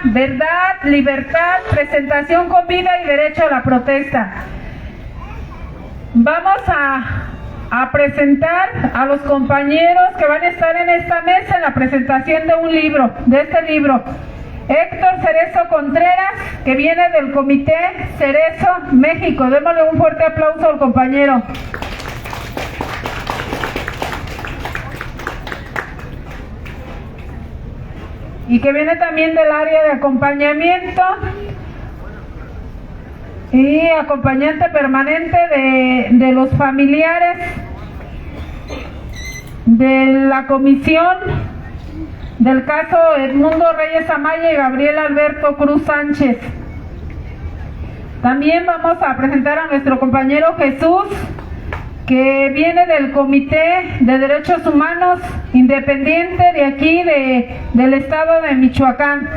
verdad, libertad, presentación con vida y derecho a la protesta. Vamos a presentar a los compañeros que van a estar en esta mesa en la presentación de este libro. Héctor Cerezo Contreras, que viene del Comité Cerezo México. Démosle un fuerte aplauso al compañero. Y que viene también del área de acompañamiento y acompañante permanente de los familiares de la comisión del caso Edmundo Reyes Amaya y Gabriel Alberto Cruz Sánchez. También vamos a presentar a nuestro compañero Jesús, que viene del Comité de Derechos Humanos independiente de aquí, del estado de Michoacán.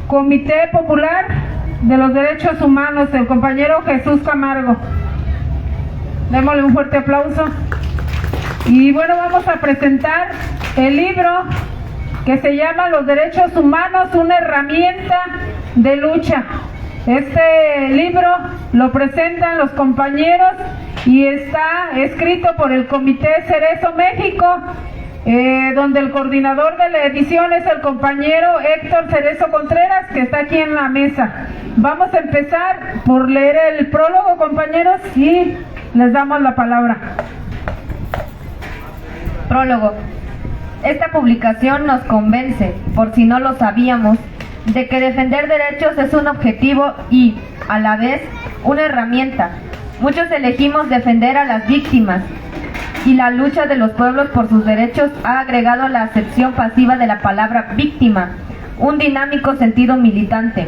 Comité Popular de los Derechos Humanos, el compañero Jesús Camargo. Démosle un fuerte aplauso. Y bueno, vamos a presentar el libro que se llama Los Derechos Humanos, una herramienta de lucha. Este libro lo presentan los compañeros y está escrito por el Comité Cerezo México, donde el coordinador de la edición es el compañero Héctor Cerezo Contreras, que está aquí en la mesa. Vamos a empezar por leer el prólogo, compañeros, y les damos la palabra. Prólogo. Esta publicación nos convence, por si no lo sabíamos, de que defender derechos es un objetivo y, a la vez, una herramienta. Muchos elegimos defender a las víctimas, y la lucha de los pueblos por sus derechos ha agregado la acepción pasiva de la palabra víctima, un dinámico sentido militante.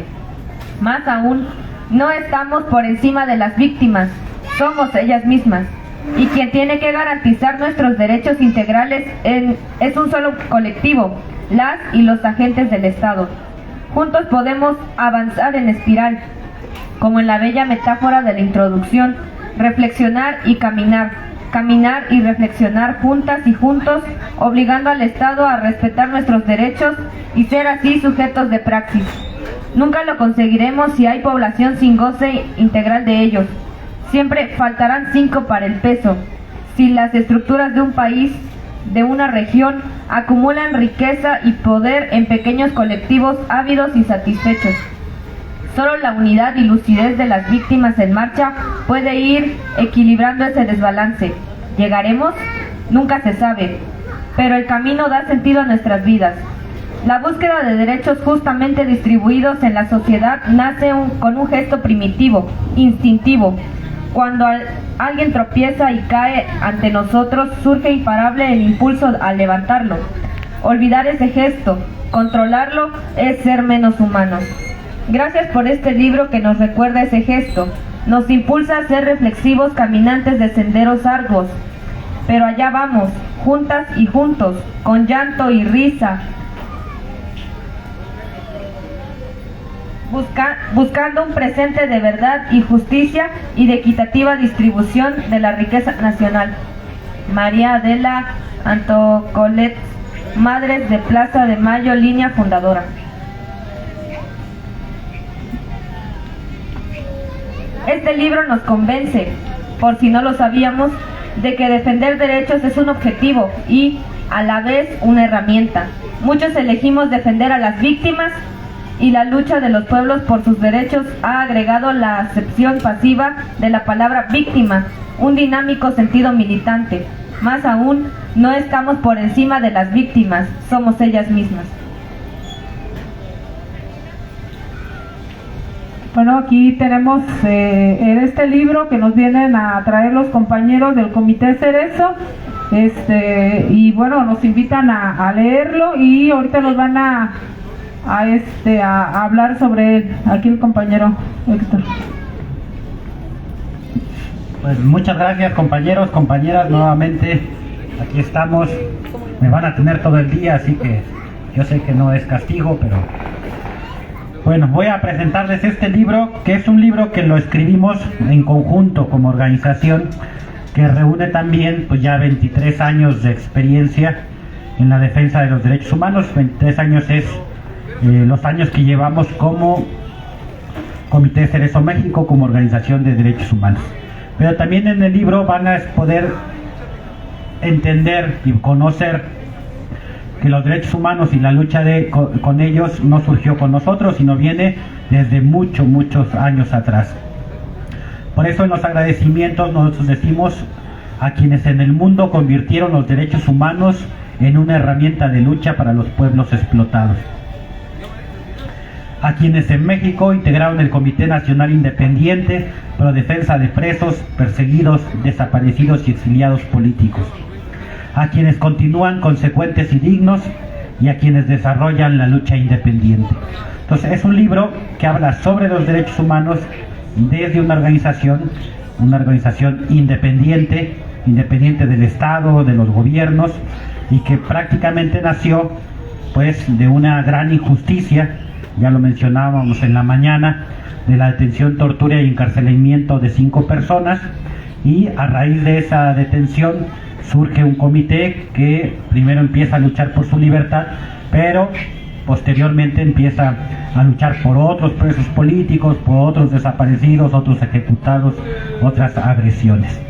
Más aún, no estamos por encima de las víctimas, somos ellas mismas. Y quien tiene que garantizar nuestros derechos integrales es un solo colectivo, las y los agentes del Estado. Juntos podemos avanzar en espiral, como en la bella metáfora de la introducción, reflexionar y caminar y reflexionar juntas y juntos, obligando al Estado a respetar nuestros derechos y ser así sujetos de praxis. Nunca lo conseguiremos si hay población sin goce integral de ellos. Siempre faltarán 5 para el peso. Si las estructuras de un país, de una región, acumulan riqueza y poder en pequeños colectivos ávidos y satisfechos. Solo la unidad y lucidez de las víctimas en marcha puede ir equilibrando ese desbalance. ¿Llegaremos? Nunca se sabe, pero el camino da sentido a nuestras vidas. La búsqueda de derechos justamente distribuidos en la sociedad nace con un gesto primitivo, instintivo. Cuando alguien tropieza y cae ante nosotros, surge imparable el impulso a levantarlo. Olvidar ese gesto, controlarlo, es ser menos humanos. Gracias por este libro que nos recuerda ese gesto. Nos impulsa a ser reflexivos caminantes de senderos arduos. Pero allá vamos, juntas y juntos, con llanto y risa, buscando un presente de verdad y justicia y de equitativa distribución de la riqueza nacional. María Adela Antocolet, Madres de Plaza de Mayo, línea fundadora. Este libro nos convence, por si no lo sabíamos, de que defender derechos es un objetivo y, a la vez, una herramienta. Muchos elegimos defender a las víctimas, y la lucha de los pueblos por sus derechos ha agregado la acepción pasiva de la palabra víctima, un dinámico sentido militante. Más aún, no estamos por encima de las víctimas, somos ellas mismas. Bueno, aquí tenemos en este libro que nos vienen a traer los compañeros del Comité Cerezo, y bueno, nos invitan a leerlo y ahorita nos van a hablar sobre él. Aquí el compañero Héctor. Pues muchas gracias, compañeros, compañeras, nuevamente aquí estamos. Me van a tener todo el día, así que yo sé que no es castigo, pero bueno, voy a presentarles este libro, que es un libro que lo escribimos en conjunto como organización, que reúne también pues ya 23 años de experiencia en la defensa de los derechos humanos. 23 años es los años que llevamos como Comité de Cerezo México, como organización de derechos humanos. Pero también en el libro van a poder entender y conocer que los derechos humanos y la lucha con ellos no surgió con nosotros, sino viene desde muchos años atrás. Por eso en los agradecimientos nosotros decimos a quienes en el mundo convirtieron los derechos humanos en una herramienta de lucha para los pueblos explotados, a quienes en México integraron el Comité Nacional Independiente pro defensa de presos, perseguidos, desaparecidos y exiliados políticos, a quienes continúan consecuentes y dignos y a quienes desarrollan la lucha independiente. Entonces es un libro que habla sobre los derechos humanos desde una organización independiente del Estado, de los gobiernos, y que prácticamente nació pues de una gran injusticia, ya lo mencionábamos en la mañana, de la detención, tortura y encarcelamiento de 5 personas, y a raíz de esa detención surge un comité que primero empieza a luchar por su libertad, pero posteriormente empieza a luchar por otros presos políticos, por otros desaparecidos, otros ejecutados, otras agresiones.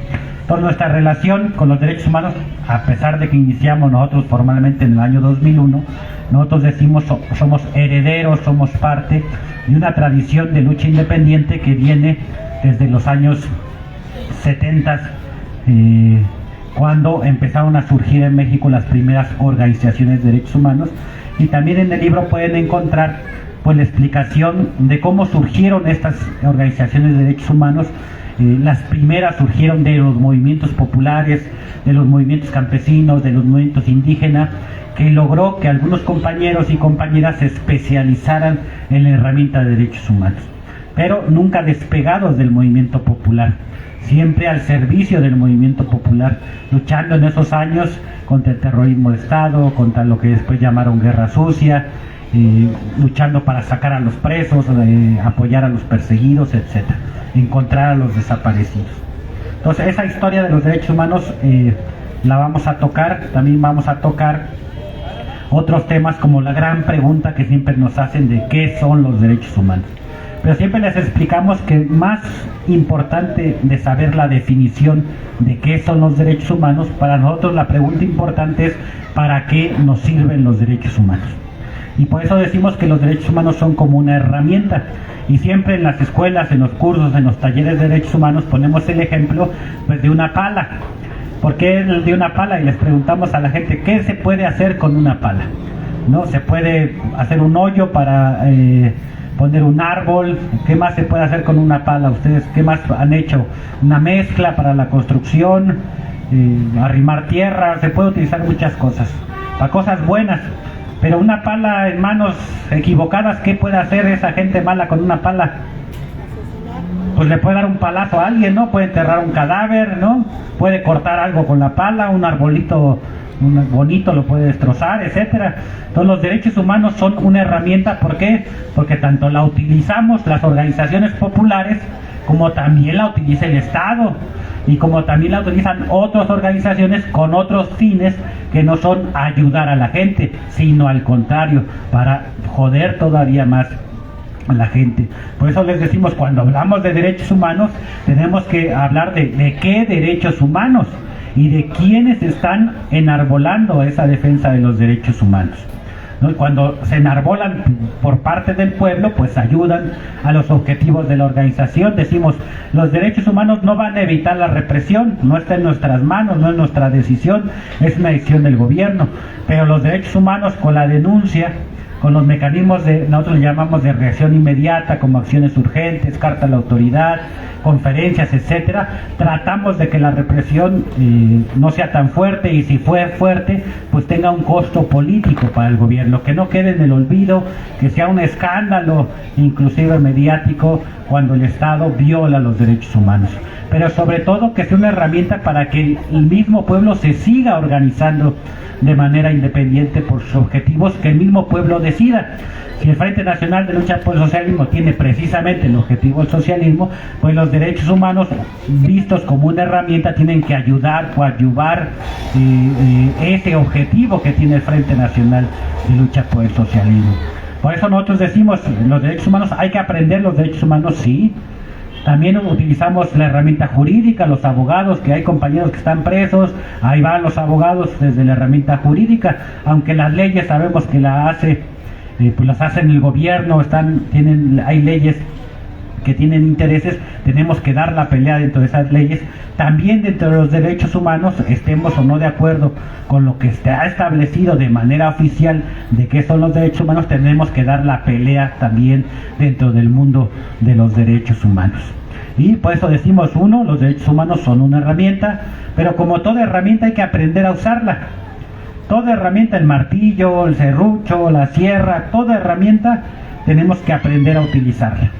Entonces nuestra relación con los derechos humanos, a pesar de que iniciamos nosotros formalmente en el año 2001, nosotros decimos somos herederos, somos parte de una tradición de lucha independiente que viene desde los años 70, cuando empezaron a surgir en México las primeras organizaciones de derechos humanos. Y también en el libro pueden encontrar pues la explicación de cómo surgieron estas organizaciones de derechos humanos. Las primeras surgieron de los movimientos populares, de los movimientos campesinos, de los movimientos indígenas, que logró que algunos compañeros y compañeras se especializaran en la herramienta de derechos humanos, pero nunca despegados del movimiento popular, siempre al servicio del movimiento popular, luchando en esos años contra el terrorismo de Estado, contra lo que después llamaron guerra sucia, luchando para sacar a los presos, apoyar a los perseguidos, etcétera, encontrar a los desaparecidos. Entonces esa historia de los derechos humanos la vamos a tocar. También vamos a tocar otros temas como la gran pregunta que siempre nos hacen de qué son los derechos humanos. Pero siempre les explicamos que más importante de saber la definición de qué son los derechos humanos, para nosotros la pregunta importante es ¿para qué nos sirven los derechos humanos? Y por eso decimos que los derechos humanos son como una herramienta. Y siempre en las escuelas, en los cursos, en los talleres de derechos humanos ponemos el ejemplo pues, de una pala. ¿Por qué de una pala? Y les preguntamos a la gente, ¿qué se puede hacer con una pala? ¿No? Se puede hacer un hoyo para poner un árbol. ¿Qué más se puede hacer con una pala? ¿Ustedes qué más han hecho? Una mezcla para la construcción, arrimar tierra. Se puede utilizar muchas cosas, para cosas buenas. Pero una pala en manos equivocadas, ¿qué puede hacer esa gente mala con una pala? Pues le puede dar un palazo a alguien, ¿no? Puede enterrar un cadáver, ¿no? Puede cortar algo con la pala, un arbolito bonito lo puede destrozar, etcétera. Entonces los derechos humanos son una herramienta. ¿Por qué? Porque tanto la utilizamos las organizaciones populares, como también la utiliza el Estado, y como también la utilizan otras organizaciones con otros fines que no son ayudar a la gente, sino al contrario, para joder todavía más a la gente. Por eso les decimos, cuando hablamos de derechos humanos, tenemos que hablar de qué derechos humanos y de quiénes están enarbolando esa defensa de los derechos humanos, ¿no? Cuando se enarbolan por parte del pueblo, pues ayudan a los objetivos de la organización. Decimos, los derechos humanos no van a evitar la represión, no está en nuestras manos, no es nuestra decisión, es una decisión del gobierno, pero los derechos humanos con la denuncia, con los mecanismos nosotros le llamamos de reacción inmediata, como acciones urgentes, carta a la autoridad, conferencias, etcétera, tratamos de que la represión no sea tan fuerte, y si fue fuerte, pues tenga un costo político para el gobierno, que no quede en el olvido, que sea un escándalo, inclusive mediático, cuando el Estado viola los derechos humanos. Pero sobre todo que sea una herramienta para que el mismo pueblo se siga organizando de manera independiente por sus objetivos, que el mismo pueblo decida. Si el Frente Nacional de Lucha por el Socialismo tiene precisamente el objetivo del socialismo, pues los derechos humanos, vistos como una herramienta, tienen que ayudar, coadyuvar ese objetivo que tiene el Frente Nacional de Lucha por el Socialismo. Por eso nosotros decimos, los derechos humanos, hay que aprender los derechos humanos, sí. También utilizamos la herramienta jurídica, los abogados, que hay compañeros que están presos, ahí van los abogados desde la herramienta jurídica, aunque las leyes sabemos que pues las hace el gobierno, hay leyes que tienen intereses, tenemos que dar la pelea dentro de esas leyes. También dentro de los derechos humanos, estemos o no de acuerdo con lo que está establecido de manera oficial de qué son los derechos humanos, tenemos que dar la pelea también dentro del mundo de los derechos humanos. Y por eso decimos, los derechos humanos son una herramienta, pero como toda herramienta hay que aprender a usarla. Toda herramienta, el martillo, el serrucho, la sierra, toda herramienta tenemos que aprender a utilizarla.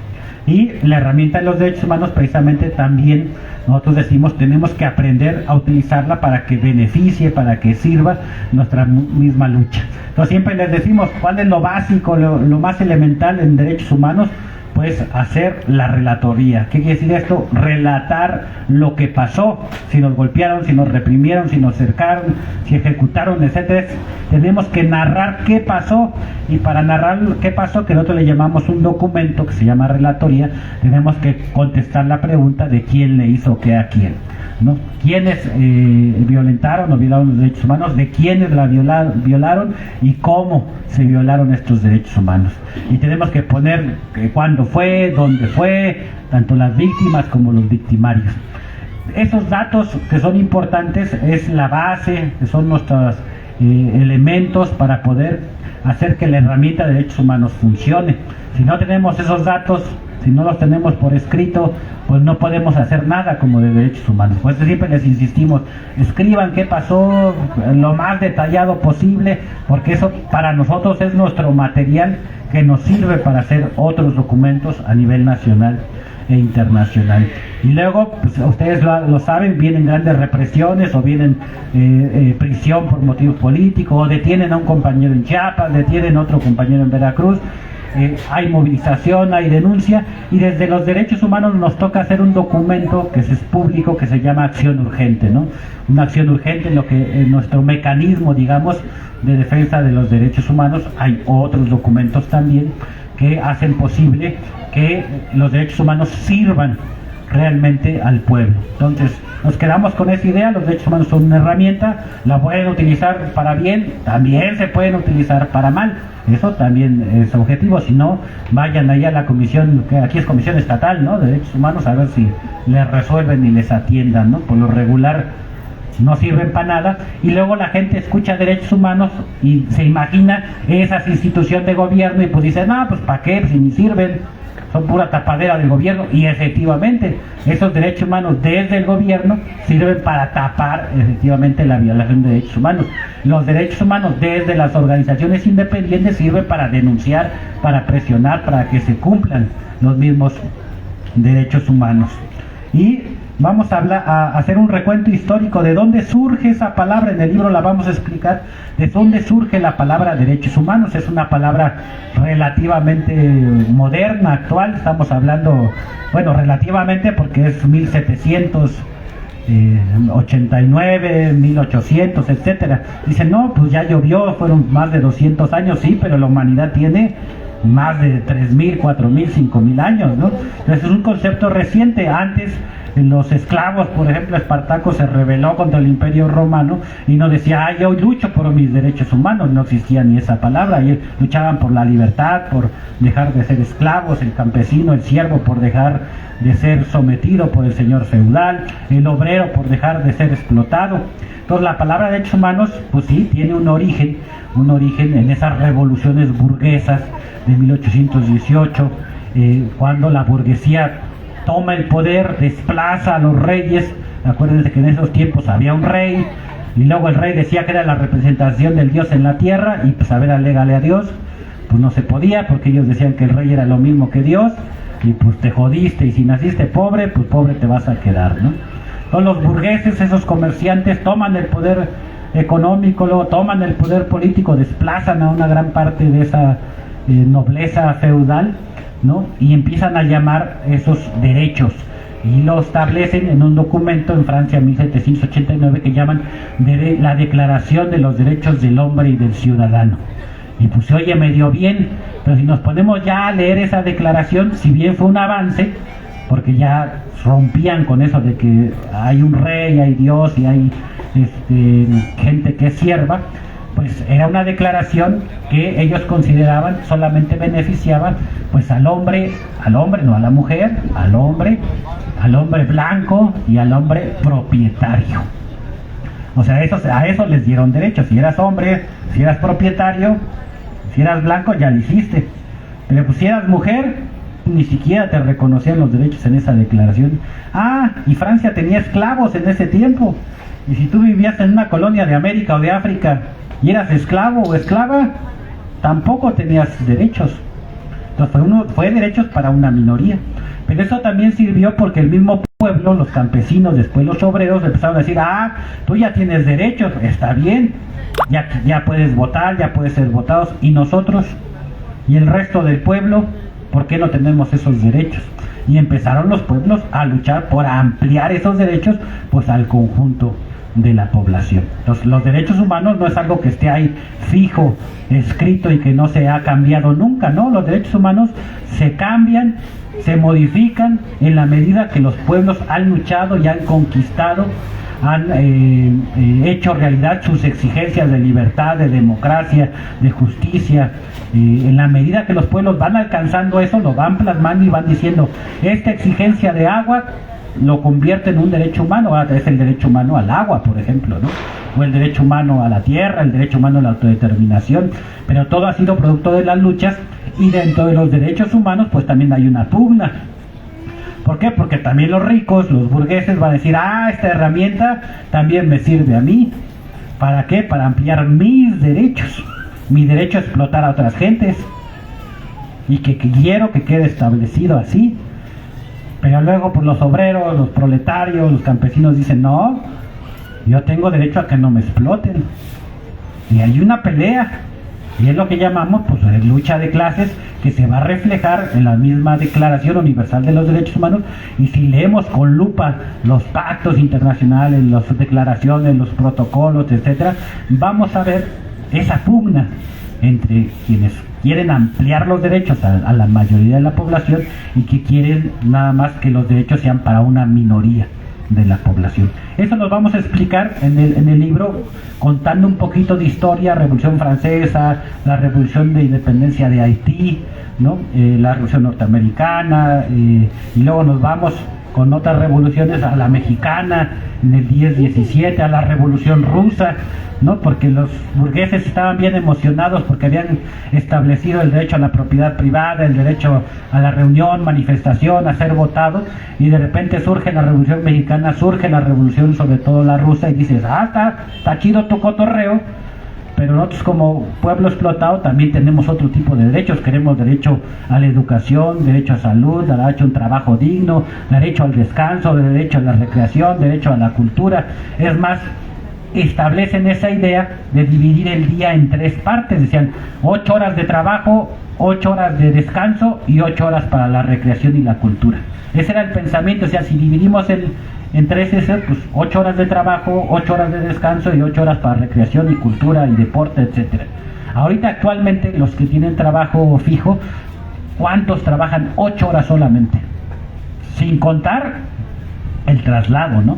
Y la herramienta de los derechos humanos precisamente también nosotros decimos tenemos que aprender a utilizarla para que beneficie, para que sirva nuestra misma lucha. Entonces siempre les decimos cuál es lo básico, lo más elemental en derechos humanos, pues hacer la relatoría. ¿Qué quiere decir esto? Relatar lo que pasó, si nos golpearon, si nos reprimieron, si nos cercaron, si ejecutaron, etcétera. Tenemos que narrar qué pasó, y para narrar qué pasó, que nosotros le llamamos un documento que se llama relatoría, tenemos que contestar la pregunta de quién le hizo qué a quién, ¿no? ¿Quiénes violentaron o violaron los derechos humanos? ¿De quiénes la violaron? ¿Y cómo se violaron estos derechos humanos? Y tenemos que poner cuándo fue, dónde fue, tanto las víctimas como los victimarios. Esos datos que son importantes es la base, que son nuestros elementos para poder hacer que la herramienta de derechos humanos funcione. Si no tenemos esos datos, si no los tenemos por escrito, pues no podemos hacer nada como de derechos humanos. Por eso siempre les insistimos, escriban qué pasó lo más detallado posible, porque eso para nosotros es nuestro material que nos sirve para hacer otros documentos a nivel nacional e internacional. Y luego, pues ustedes lo saben, vienen grandes represiones o vienen prisión por motivos políticos, o detienen a un compañero en Chiapas, detienen a otro compañero en Veracruz. Hay movilización, hay denuncia, y desde los derechos humanos nos toca hacer un documento que es público, que se llama acción urgente, ¿no? Una acción urgente en lo que nuestro mecanismo, digamos, de defensa de los derechos humanos. Hay otros documentos también que hacen posible que los derechos humanos sirvan realmente al pueblo. Entonces nos quedamos con esa idea. Los derechos humanos son una herramienta, la pueden utilizar para bien, también se pueden utilizar para mal, eso también es objetivo. Si no, vayan ahí a la comisión, que aquí es comisión estatal, ¿no?, de derechos humanos, a ver si les resuelven y les atiendan, ¿no? Por lo regular no sirven para nada, y luego la gente escucha derechos humanos y se imagina esas instituciones de gobierno y pues dice, no, pues ¿para qué? Si ni sirven, son pura tapadera del gobierno. Y efectivamente esos derechos humanos desde el gobierno sirven para tapar efectivamente la violación de derechos humanos. Los derechos humanos desde las organizaciones independientes sirven para denunciar, para presionar, para que se cumplan los mismos derechos humanos. Y vamos a hacer un recuento histórico de dónde surge esa palabra. En el libro la vamos a explicar de dónde surge la palabra derechos humanos. Es una palabra relativamente moderna, actual. Estamos hablando, bueno, relativamente porque es 1789, 1800, etcétera. Dicen, no, pues ya llovió, fueron más de 200 años, sí, pero la humanidad tiene más de 3.000, 4.000, 5.000 años, ¿no? Entonces es un concepto reciente. Antes los esclavos, por ejemplo, Espartaco se rebeló contra el Imperio Romano y no decía, yo lucho por mis derechos humanos, no existía ni esa palabra. Ellos luchaban por la libertad, por dejar de ser esclavos, el campesino, el siervo por dejar de ser sometido por el señor feudal, el obrero por dejar de ser explotado. Entonces la palabra derechos humanos, pues sí, tiene un origen en esas revoluciones burguesas de 1818, cuando la burguesía toma el poder, desplaza a los reyes. Acuérdense que en esos tiempos había un rey, y luego el rey decía que era la representación del Dios en la tierra, y pues a ver, alégale a Dios, pues no se podía, porque ellos decían que el rey era lo mismo que Dios, y pues te jodiste, y si naciste pobre, pues pobre te vas a quedar, ¿no? Entonces los burgueses, esos comerciantes, toman el poder económico, luego toman el poder político, desplazan a una gran parte de esa nobleza feudal, ¿no? Y empiezan a llamar esos derechos, y lo establecen en un documento en Francia en 1789 que llaman la Declaración de los Derechos del Hombre y del Ciudadano. Y pues se oye medio bien, pero si nos ponemos ya a leer esa declaración, si bien fue un avance, porque ya rompían con eso de que hay un rey, hay Dios y hay gente que es sierva, pues era una declaración que ellos consideraban solamente beneficiaban pues al hombre, no a la mujer, al hombre blanco y al hombre propietario. O sea, a eso les dieron derechos. Si eras hombre, si eras propietario, si eras blanco, ya lo hiciste. Pero pues si eras mujer, ni siquiera te reconocían los derechos en esa declaración. Ah, y Francia tenía esclavos en ese tiempo. Y si tú vivías en una colonia de América o de África y eras esclavo o esclava, tampoco tenías derechos. Entonces fue derechos para una minoría. Pero eso también sirvió porque el mismo pueblo, los campesinos, después los obreros, empezaron a decir, ah, tú ya tienes derechos, está bien, ya puedes votar, ya puedes ser votados, y nosotros, y el resto del pueblo, ¿por qué no tenemos esos derechos? Y empezaron los pueblos a luchar por ampliar esos derechos pues al conjunto de la población. Entonces, los derechos humanos no es algo que esté ahí fijo, escrito y que no se ha cambiado nunca, ¿no? Los derechos humanos se cambian, se modifican en la medida que los pueblos han luchado y han conquistado, han hecho realidad sus exigencias de libertad, de democracia, de justicia. En la medida que los pueblos van alcanzando eso, lo van plasmando y van diciendo, esta exigencia de agua lo convierte en un derecho humano. Ahora es el derecho humano al agua, por ejemplo, ¿no? O el derecho humano a la tierra, el derecho humano a la autodeterminación, pero todo ha sido producto de las luchas, y dentro de los derechos humanos pues también hay una pugna. ¿Por qué? Porque también los ricos, los burgueses van a decir, ah, esta herramienta también me sirve a mí. ¿Para qué? Para ampliar mis derechos, mi derecho a explotar a otras gentes, y que quiero que quede establecido así. Pero luego pues los obreros, los proletarios, los campesinos dicen, no, yo tengo derecho a que no me exploten. Y hay una pelea, y es lo que llamamos pues lucha de clases, que se va a reflejar en la misma Declaración Universal de los Derechos Humanos. Y si leemos con lupa los pactos internacionales, las declaraciones, los protocolos, etcétera, vamos a ver esa pugna entre quienes quieren ampliar los derechos a la mayoría de la población y que quieren nada más que los derechos sean para una minoría de la población. Eso nos vamos a explicar en el libro, contando un poquito de historia, Revolución Francesa, la Revolución de Independencia de Haití, ¿no? La Revolución Norteamericana, y luego nos vamos con otras revoluciones, a la mexicana en el 10-17, a la Revolución Rusa, ¿no? Porque los burgueses estaban bien emocionados porque habían establecido el derecho a la propiedad privada, el derecho a la reunión, manifestación, a ser votados, y de repente surge la Revolución Mexicana, surge la revolución, sobre todo la rusa, y dices, ah, está chido tu cotorreo, pero nosotros como pueblo explotado también tenemos otro tipo de derechos. Queremos derecho a la educación, derecho a salud, derecho a un trabajo digno, derecho al descanso, derecho a la recreación, derecho a la cultura. Es más, establecen esa idea de dividir el día en 3 partes. Decían 8 horas de trabajo, 8 horas de descanso y 8 horas para la recreación y la cultura. Ese era el pensamiento. O sea, si dividimos en 3 pues 8 horas de trabajo, 8 horas de descanso y 8 horas para recreación y cultura y deporte, etcétera. Ahorita actualmente los que tienen trabajo fijo, ¿cuántos trabajan 8 horas solamente? Sin contar el traslado, ¿no?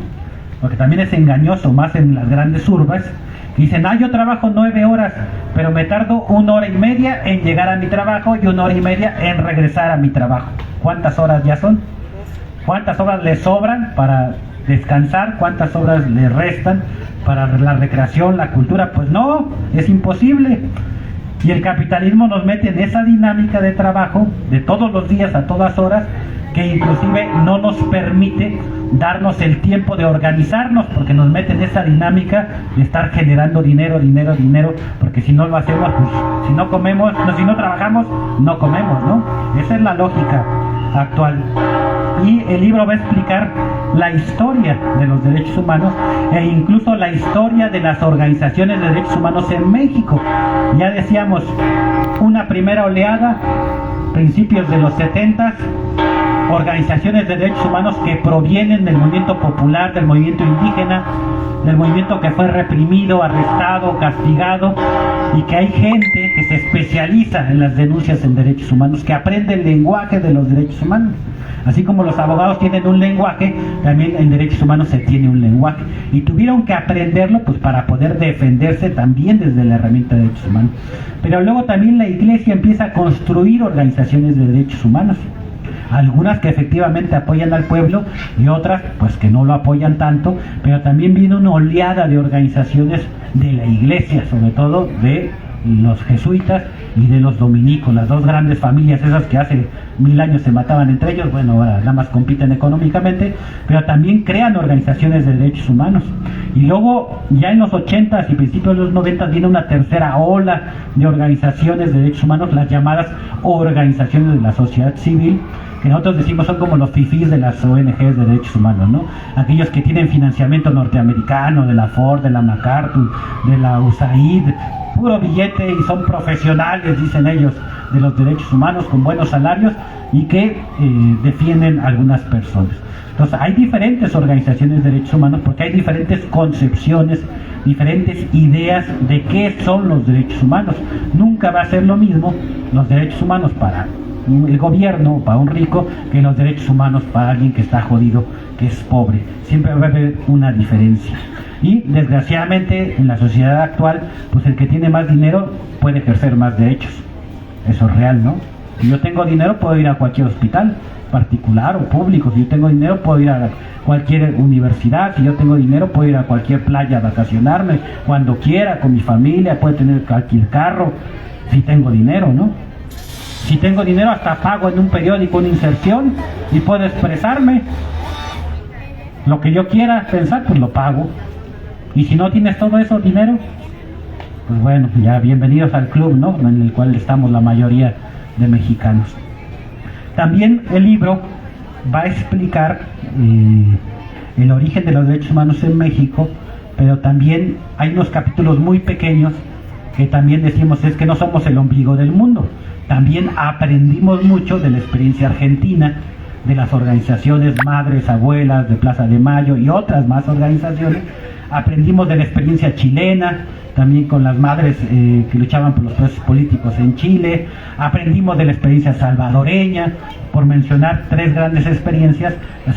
Porque también es engañoso, más en las grandes urbes. Dicen, yo trabajo 9 horas, pero me tardo 1 hora y media en llegar a mi trabajo y 1 hora y media en regresar a mi trabajo. ¿Cuántas horas ya son? ¿Cuántas horas le sobran para descansar? ¿Cuántas horas le restan para la recreación, la cultura? Pues no, es imposible. Y el capitalismo nos mete en esa dinámica de trabajo de todos los días, a todas horas, que inclusive no nos permite darnos el tiempo de organizarnos, porque nos mete en esa dinámica de estar generando dinero, porque si no lo hacemos, pues si no comemos, si no trabajamos, no comemos, ¿no? Esa es la lógica actual. Y el libro va a explicar la historia de los derechos humanos e incluso la historia de las organizaciones de derechos humanos en México. Ya decíamos, una primera oleada, principios de los 70s, organizaciones de derechos humanos que provienen del movimiento popular, del movimiento indígena, del movimiento que fue reprimido, arrestado, castigado, y que hay gente que se especializa en las denuncias en derechos humanos, que aprende el lenguaje de los derechos humanos. Así como los abogados tienen un lenguaje, también en derechos humanos se tiene un lenguaje. Y tuvieron que aprenderlo pues para poder defenderse también desde la herramienta de derechos humanos. Pero luego también la Iglesia empieza a construir organizaciones de derechos humanos. Algunas que efectivamente apoyan al pueblo y otras pues que no lo apoyan tanto, pero también viene una oleada de organizaciones de la Iglesia, sobre todo de los jesuitas y de los dominicos, las dos grandes familias esas que hace 1000 años se mataban entre ellos. Bueno, ahora nada más compiten económicamente, pero también crean organizaciones de derechos humanos. Y luego ya en los 80s y principios de los 90 viene una tercera ola de organizaciones de derechos humanos, las llamadas organizaciones de la sociedad civil, que nosotros decimos son como los fifís de las ONGs de derechos humanos, ¿no? Aquellos que tienen financiamiento norteamericano, de la Ford, de la MacArthur, de la USAID, puro billete, y son profesionales, dicen ellos, de los derechos humanos con buenos salarios y que defienden a algunas personas. Entonces hay diferentes organizaciones de derechos humanos porque hay diferentes concepciones, diferentes ideas de qué son los derechos humanos. Nunca va a ser lo mismo los derechos humanos para el gobierno, para un rico, que los derechos humanos para alguien que está jodido, que es pobre. Siempre va a haber una diferencia. Y desgraciadamente en la sociedad actual, pues el que tiene más dinero puede ejercer más derechos. Eso es real, ¿no? Si yo tengo dinero puedo ir a cualquier hospital, particular o público. Si yo tengo dinero puedo ir a cualquier universidad. Si yo tengo dinero puedo ir a cualquier playa a vacacionarme cuando quiera, con mi familia, puedo tener cualquier carro. Si tengo dinero, ¿no? Si tengo dinero hasta pago en un periódico una inserción y puedo expresarme. Lo que yo quiera pensar, pues lo pago. Y si no tienes todo eso, dinero, pues bueno, ya bienvenidos al club, ¿no? En el cual estamos la mayoría de mexicanos. También el libro va a explicar el origen de los derechos humanos en México, pero también hay unos capítulos muy pequeños que también decimos es que no somos el ombligo del mundo. También aprendimos mucho de la experiencia argentina, de las organizaciones madres, abuelas de Plaza de Mayo y otras más organizaciones. Aprendimos de la experiencia chilena, también con las madres que luchaban por los procesos políticos en Chile. Aprendimos de la experiencia salvadoreña, por mencionar tres grandes experiencias, la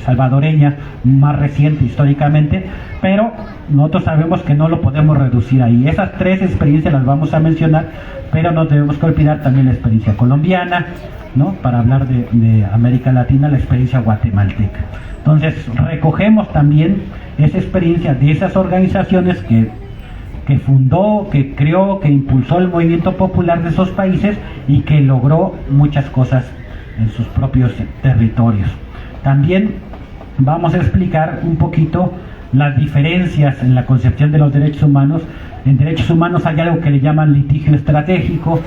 salvadoreña más reciente históricamente, pero nosotros sabemos que no lo podemos reducir ahí. Esas tres experiencias las vamos a mencionar, pero no tenemos que olvidar también la experiencia colombiana, ¿no? Para hablar de América Latina, la experiencia guatemalteca. Entonces recogemos también esa experiencia de esas organizaciones que fundó, que creó, que impulsó el movimiento popular de esos países y que logró muchas cosas en sus propios territorios. También vamos a explicar un poquito las diferencias en la concepción de los derechos humanos. En derechos humanos hay algo que le llaman litigio estratégico,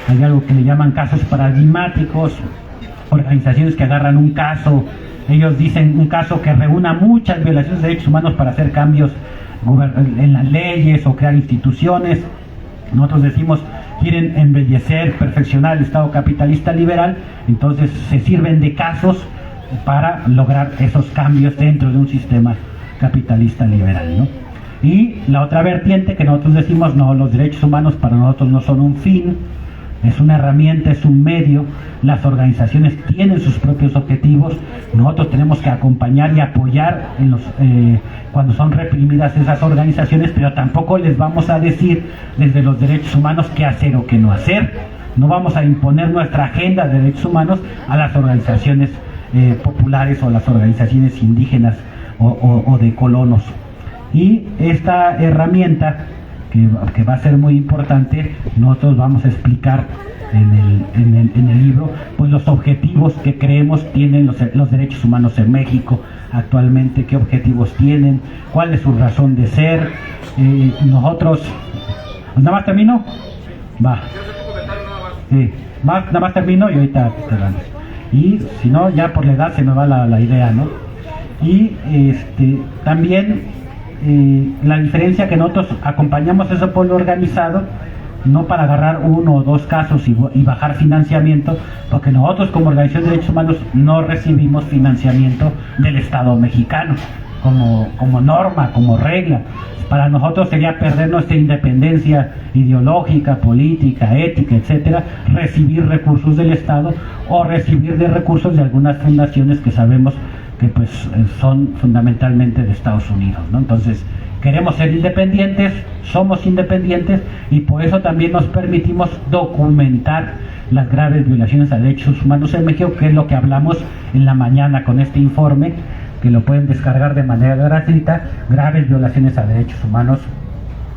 hay algo que le llaman casos paradigmáticos, organizaciones que agarran un caso, ellos dicen un caso que reúna muchas violaciones de derechos humanos para hacer cambios en las leyes o crear instituciones. Nosotros decimos quieren embellecer, perfeccionar el Estado capitalista liberal, entonces se sirven de casos para lograr esos cambios dentro de un sistema capitalista liberal, ¿no? Y la otra vertiente que nosotros decimos, no, los derechos humanos para nosotros no son un fin, es una herramienta, es un medio. Las organizaciones tienen sus propios objetivos, nosotros tenemos que acompañar y apoyar cuando son reprimidas esas organizaciones, pero tampoco les vamos a decir desde los derechos humanos qué hacer o qué no hacer. No vamos a imponer nuestra agenda de derechos humanos a las organizaciones populares o las organizaciones indígenas o de colonos. Y esta herramienta que va a ser muy importante, nosotros vamos a explicar en el libro pues los objetivos que creemos tienen los derechos humanos en México actualmente, qué objetivos tienen, cuál es su razón de ser. Nosotros, ¿nada más termino? Va. Sí, nada más termino y ahorita cerramos. Y si no, ya por la edad se me va la idea, ¿no? Y también la diferencia que nosotros acompañamos a ese pueblo organizado, no para agarrar uno o dos casos y bajar financiamiento, porque nosotros como Organización de Derechos Humanos no recibimos financiamiento del Estado mexicano como norma, como regla. Para nosotros sería perder nuestra independencia ideológica, política, ética, etcétera, recibir recursos del Estado o recibir de recursos de algunas fundaciones que sabemos que pues son fundamentalmente de Estados Unidos, ¿no? Entonces, queremos ser independientes, somos independientes y por eso también nos permitimos documentar las graves violaciones a derechos humanos en México, que es lo que hablamos en la mañana con este informe, que lo pueden descargar de manera gratuita, graves violaciones a derechos humanos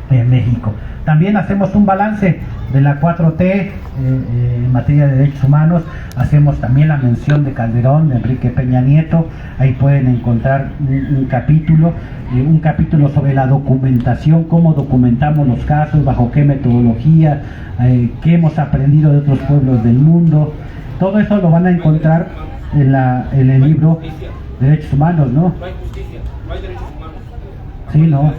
en México. También hacemos un balance de la 4T en materia de derechos humanos, hacemos también la mención de Calderón, de Enrique Peña Nieto, ahí pueden encontrar un capítulo sobre la documentación, cómo documentamos los casos, bajo qué metodología, qué hemos aprendido de otros pueblos del mundo. Todo eso lo van a encontrar en el libro Derechos Humanos, ¿no? No hay justicia, no hay derechos humanos. Sí, no,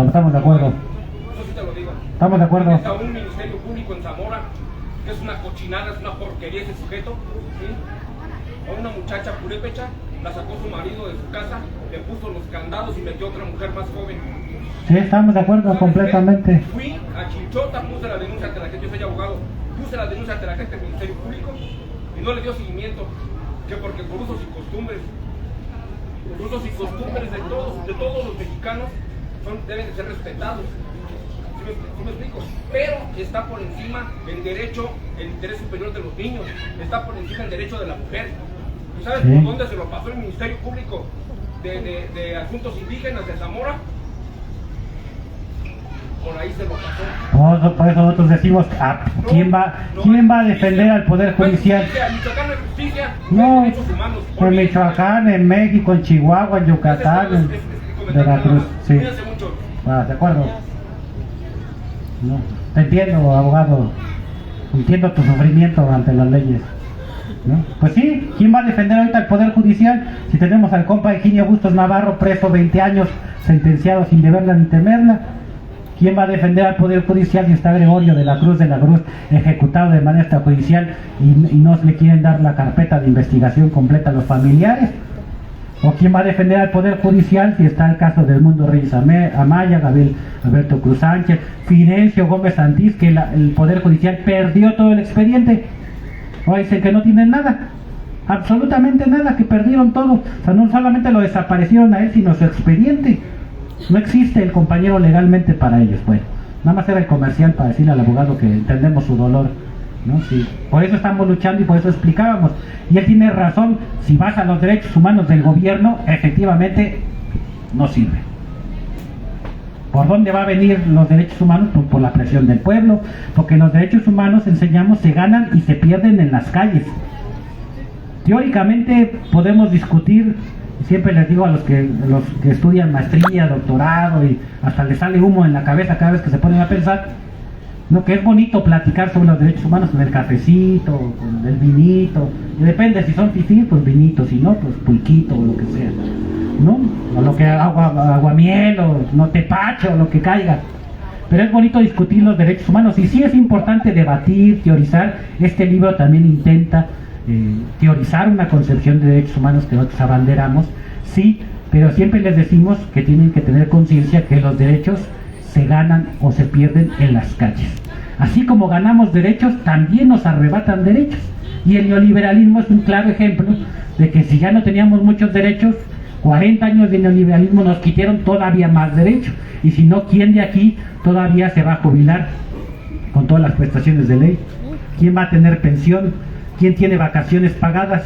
estamos de acuerdo. Eso sí te lo digo. Estamos de acuerdo. Está un ministerio público en Zamora, que es una cochinada, es una porquería ese sujeto, ¿sí? A una muchacha purépecha, la sacó su marido de su casa, le puso los candados y metió a otra mujer más joven. Sí, estamos de acuerdo completamente. Fui a Chinchota, puse la denuncia ante la gente, yo soy abogado, puse la denuncia ante la gente del Ministerio Público y no le dio seguimiento, que porque por usos y costumbres de todos los mexicanos deben de ser respetados. ¿Sí me explico? Pero está por encima el derecho, el interés superior de los niños, está por encima el derecho de la mujer. ¿Y sabes por dónde se lo pasó el Ministerio Público de Asuntos Indígenas de Zamora? Por ahí se lo pasó. Por eso nosotros decimos, ¿quién va a defender al Poder Judicial? En Michoacán no hay justicia, No, hay derechos humanos. en Michoacán, en México, en Chihuahua, en Yucatán, en Veracruz. Sí. Cuídense mucho. ¿De acuerdo? No. Te entiendo, abogado. Entiendo tu sufrimiento ante las leyes, ¿no? Pues sí, ¿quién va a defender ahorita al Poder Judicial? Si tenemos al compa Higinio Bustos Navarro preso 20 años, sentenciado sin deberla ni temerla. ¿Quién va a defender al Poder Judicial si está Gregorio de la Cruz ejecutado de manera extrajudicial y no le quieren dar la carpeta de investigación completa a los familiares? ¿O quién va a defender al Poder Judicial si está el caso del Mundo Reyes Amaya, Gabriel Alberto Cruz Sánchez, Fidencio Gómez Santís, que el Poder Judicial perdió todo el expediente? O dicen que no tienen nada, absolutamente nada, que perdieron todo. O sea, no solamente lo desaparecieron a él, sino su expediente. No existe el compañero legalmente para ellos. Bueno, nada más era el comercial para decirle al abogado que entendemos su dolor, ¿no? Sí. Por eso estamos luchando y por eso explicábamos. Y él tiene razón, si vas a los derechos humanos del gobierno, efectivamente no sirve. ¿Por dónde va a venir los derechos humanos? Pues por la presión del pueblo, porque los derechos humanos, enseñamos, se ganan y se pierden en las calles. Teóricamente podemos discutir. Siempre les digo a los que estudian maestría, doctorado y hasta les sale humo en la cabeza cada vez que se ponen a pensar, ¿no? Que es bonito platicar sobre los derechos humanos con el cafecito, con el vinito, y depende, si son fifí, pues vinito, si no, pues pulquito o lo que sea, ¿no? O lo que aguamiel o no tepacho o lo que caiga. Pero es bonito discutir los derechos humanos y sí es importante debatir, teorizar. Este libro también intenta teorizar una concepción de derechos humanos que nosotros abanderamos, sí, pero siempre les decimos que tienen que tener conciencia que los derechos se ganan o se pierden en las calles. Así como ganamos derechos, también nos arrebatan derechos. Y el neoliberalismo es un claro ejemplo de que si ya no teníamos muchos derechos, 40 años de neoliberalismo nos quitaron todavía más derechos. Y si no, ¿quién de aquí todavía se va a jubilar con todas las prestaciones de ley? ¿Quién va a tener pensión? ¿Quién tiene vacaciones pagadas?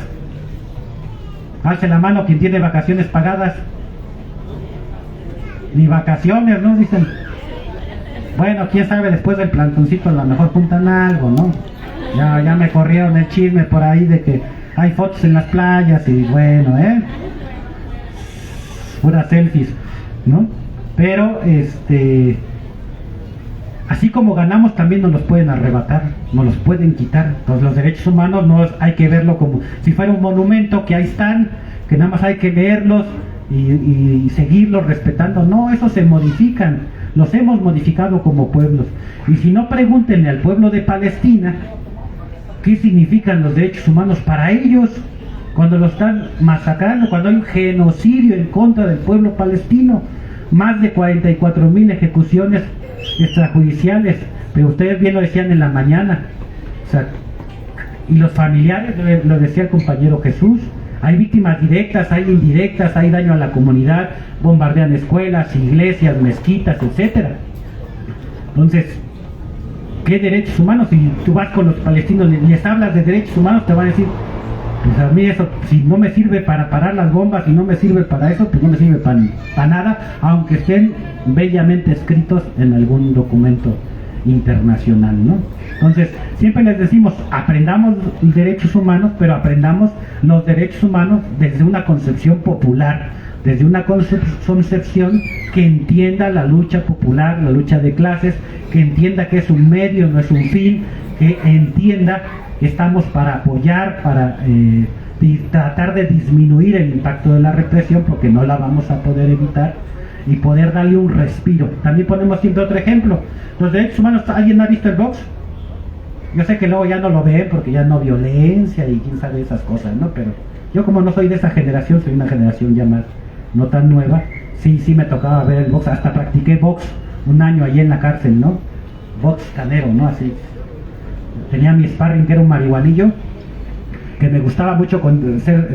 Alce la mano quien tiene vacaciones pagadas. Ni vacaciones, ¿no? Dicen. Bueno, quién sabe, después del plantoncito a lo mejor juntan algo, ¿no? Ya me corrieron el chisme por ahí de que hay fotos en las playas y bueno, puras selfies, ¿no? Pero así como ganamos, también nos los pueden arrebatar, nos los pueden quitar. Entonces los derechos humanos no hay que verlo como si fuera un monumento que ahí están, que nada más hay que leerlos y seguirlos respetando. No, esos se modifican. los hemos modificado como pueblos. Y si no, pregúntenle al pueblo de Palestina qué significan los derechos humanos para ellos, cuando lo están masacrando, cuando hay un genocidio en contra del pueblo palestino, más de 44,000 ejecuciones extrajudiciales, pero ustedes bien lo decían en la mañana, o sea, y los familiares, lo decía el compañero Jesús, hay víctimas directas, hay indirectas, hay daño a la comunidad, bombardean escuelas, iglesias, mezquitas, etcétera. Entonces, ¿qué derechos humanos? Si tú vas con los palestinos, les hablas de derechos humanos, te van a decir, pues a mí eso, si no me sirve para parar las bombas, si no me sirve para eso, pues no me sirve para nada, aunque estén bellamente escritos en algún documento internacional, ¿no? Entonces, siempre les decimos, aprendamos derechos humanos, pero aprendamos los derechos humanos desde una concepción popular, desde una concepción que entienda la lucha popular, la lucha de clases, que entienda que es un medio, no es un fin, que entienda que estamos para apoyar, para tratar de disminuir el impacto de la represión, porque no la vamos a poder evitar, y poder darle un respiro. También ponemos siempre otro ejemplo, los derechos humanos. ¿Alguien ha visto el box? Yo sé que luego ya no lo ven porque ya no violencia y quién sabe esas cosas, ¿no? Pero yo, como no soy de esa generación, soy una generación ya más no tan nueva, sí me tocaba ver el box, hasta practiqué box un año allí en la cárcel, ¿no? Box canero, ¿no? Así. Tenía mi sparring, que era un marihuanillo, que me gustaba mucho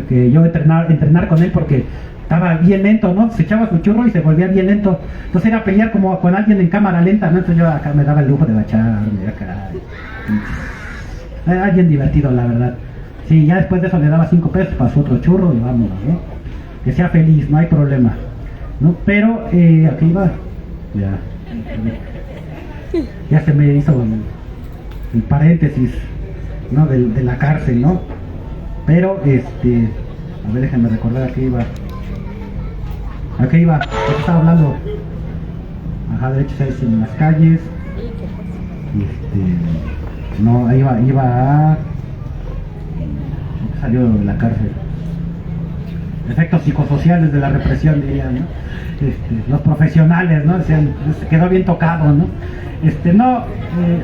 que yo entrenar con él, porque estaba bien lento, ¿no? Se echaba su churro y se volvía bien lento. Entonces era pelear como con alguien en cámara lenta, ¿no? Entonces yo acá me daba el lujo de agacharme, acá. Era bien divertido, la verdad. Sí, ya después de eso le daba 5 pesos para su otro churro y vámonos, ¿no? Que sea feliz, no hay problema, ¿no? Pero, aquí iba, ya se me hizo el paréntesis, ¿no? De la cárcel, ¿no? Pero, a ver, déjenme recordar a qué iba. ¿A qué iba? ¿De qué estaba hablando? Ajá, derechos en las calles. No, iba a... Salió de la cárcel. Efectos psicosociales de la represión, dirían, ¿no? Los profesionales, ¿no? Decían, se quedó bien tocado, ¿no?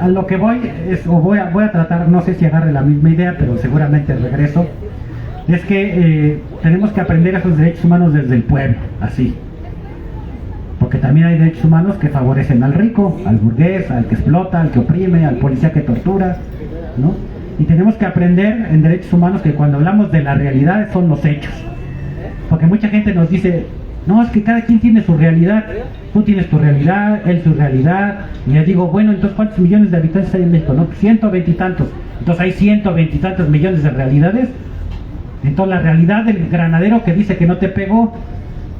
A lo que voy es, o voy a tratar, no sé si agarre la misma idea, pero seguramente regreso, es que tenemos que aprender esos derechos humanos desde el pueblo, así. Porque también hay derechos humanos que favorecen al rico, al burgués, al que explota, al que oprime, al policía que tortura, ¿no? Y tenemos que aprender en derechos humanos que cuando hablamos de la realidad son los hechos. Porque mucha gente nos dice, no, es que cada quien tiene su realidad. Tú tienes tu realidad, él su realidad. Y les digo, bueno, entonces ¿cuántos millones de habitantes hay en México? No, 120 y tantos. Entonces hay 120 y tantos millones de realidades. Entonces la realidad del granadero que dice que no te pegó,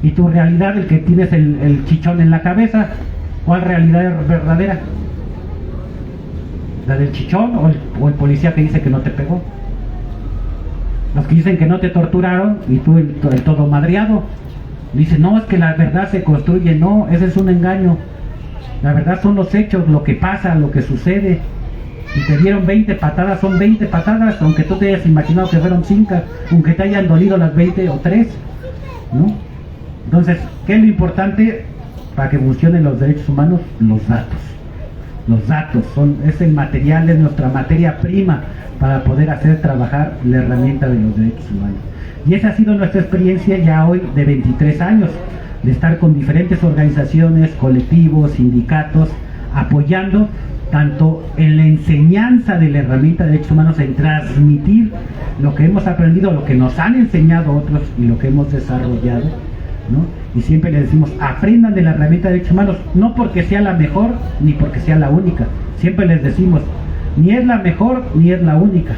y tu realidad, el que tienes el chichón en la cabeza, ¿cuál realidad es verdadera? ¿La del chichón o el policía que dice que no te pegó? Los que dicen que no te torturaron y tú el todo madreado. Dicen, no, es que la verdad se construye. No, ese es un engaño. La verdad son los hechos, lo que pasa, lo que sucede. Si te dieron 20 patadas, son 20 patadas, aunque tú te hayas imaginado que fueron 5, aunque te hayan dolido las 20 o 3, ¿no? Entonces, ¿qué es lo importante para que funcionen los derechos humanos? Los datos. Los datos es el material, es nuestra materia prima para poder hacer trabajar la herramienta de los derechos humanos. Y esa ha sido nuestra experiencia ya hoy de 23 años, de estar con diferentes organizaciones, colectivos, sindicatos, apoyando tanto en la enseñanza de la herramienta de derechos humanos, en transmitir lo que hemos aprendido, lo que nos han enseñado otros y lo que hemos desarrollado, ¿no? Y siempre les decimos, aprendan de la herramienta de derechos humanos, no porque sea la mejor ni porque sea la única. Siempre les decimos, ni es la mejor ni es la única,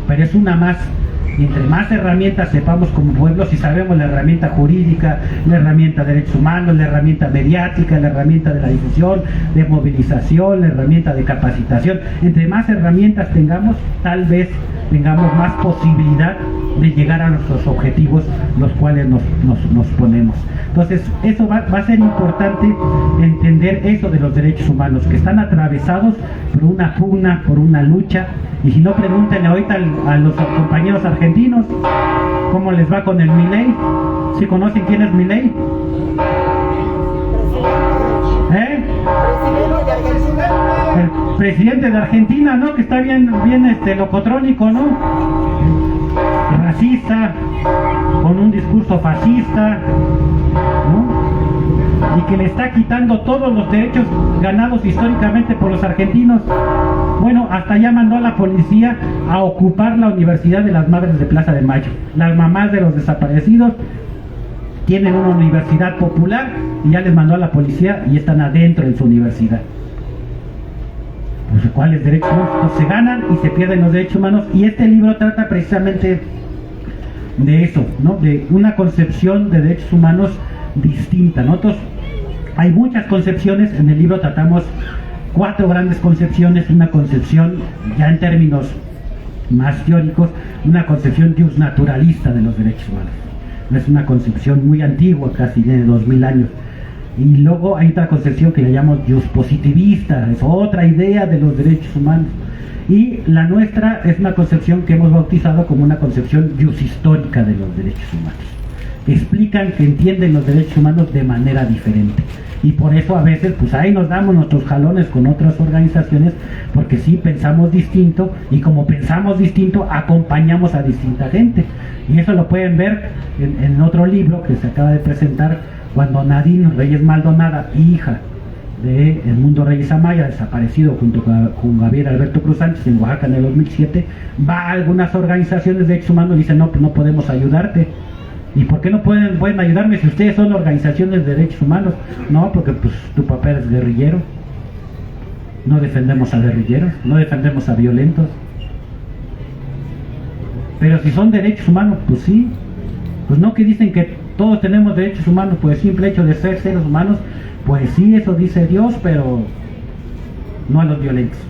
pero es una más. Y entre más herramientas sepamos como pueblo, si sabemos la herramienta jurídica, la herramienta de derechos humanos, la herramienta mediática, la herramienta de la difusión, de movilización, la herramienta de capacitación, entre más herramientas tengamos, tal vez tengamos más posibilidad de llegar a nuestros objetivos, los cuales nos ponemos. Entonces, eso va a ser importante entender eso de los derechos humanos, que están atravesados por una pugna, por una lucha. Y si no, pregúntenle ahorita a los compañeros argentinos cómo les va con el Milei. ¿Sí conocen quién es Milei? ¿Eh? El presidente de Argentina, ¿no? Que está bien locotrónico, ¿no? Racista, con un discurso fascista, ¿no? Y que le está quitando todos los derechos ganados históricamente por los argentinos. Bueno, hasta ya mandó a la policía a ocupar la Universidad de las Madres de Plaza de Mayo. Las mamás de los desaparecidos tienen una universidad popular y ya les mandó a la policía y están adentro en su universidad. Pues, ¿cuáles derechos humanos? Pues se ganan y se pierden los derechos humanos, y este libro trata precisamente de eso, ¿no? De una concepción de derechos humanos distinta. Nosotros hay muchas concepciones, en el libro tratamos 4 grandes concepciones. Una concepción ya en términos más teóricos, una concepción naturalista de los derechos humanos. Es una concepción muy antigua, casi de 2000 años. Y luego hay otra concepción que le llamamos positivista, es otra idea de los derechos humanos. Y la nuestra es una concepción que hemos bautizado como una concepción histórica de los derechos humanos. Explican que entienden los derechos humanos de manera diferente. Y por eso a veces, pues ahí nos damos nuestros jalones con otras organizaciones, porque sí pensamos distinto, y como pensamos distinto, acompañamos a distinta gente. Y eso lo pueden ver en otro libro que se acaba de presentar, cuando Nadine Reyes Maldonada, hija de Edmundo Reyes Amaya, desaparecido junto con Javier Alberto Cruz Sánchez en Oaxaca en el 2007, va a algunas organizaciones de derechos humanos y dice: no, pues no podemos ayudarte. ¿Y por qué no pueden ayudarme si ustedes son organizaciones de derechos humanos? No, porque pues tu papá es guerrillero. No defendemos a guerrilleros, no defendemos a violentos. Pero si son derechos humanos, pues sí. Pues no, que dicen que todos tenemos derechos humanos por el simple hecho de ser seres humanos. Pues sí, eso dice Dios, pero no a los violentos.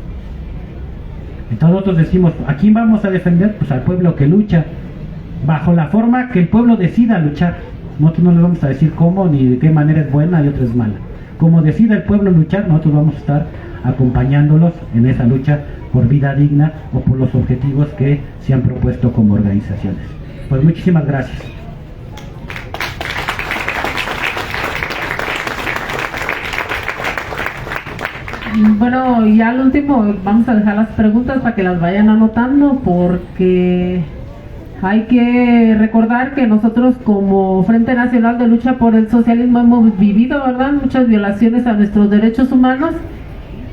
Entonces nosotros decimos: ¿a quién vamos a defender? Pues al pueblo que lucha, bajo la forma que el pueblo decida luchar. Nosotros no le vamos a decir cómo ni de qué manera es buena y otra es mala. Como decida el pueblo luchar, nosotros vamos a estar acompañándolos en esa lucha por vida digna o por los objetivos que se han propuesto como organizaciones. Pues muchísimas gracias. Bueno, y al último vamos a dejar las preguntas para que las vayan anotando, porque hay que recordar que nosotros como Frente Nacional de Lucha por el Socialismo hemos vivido, ¿verdad?, muchas violaciones a nuestros derechos humanos,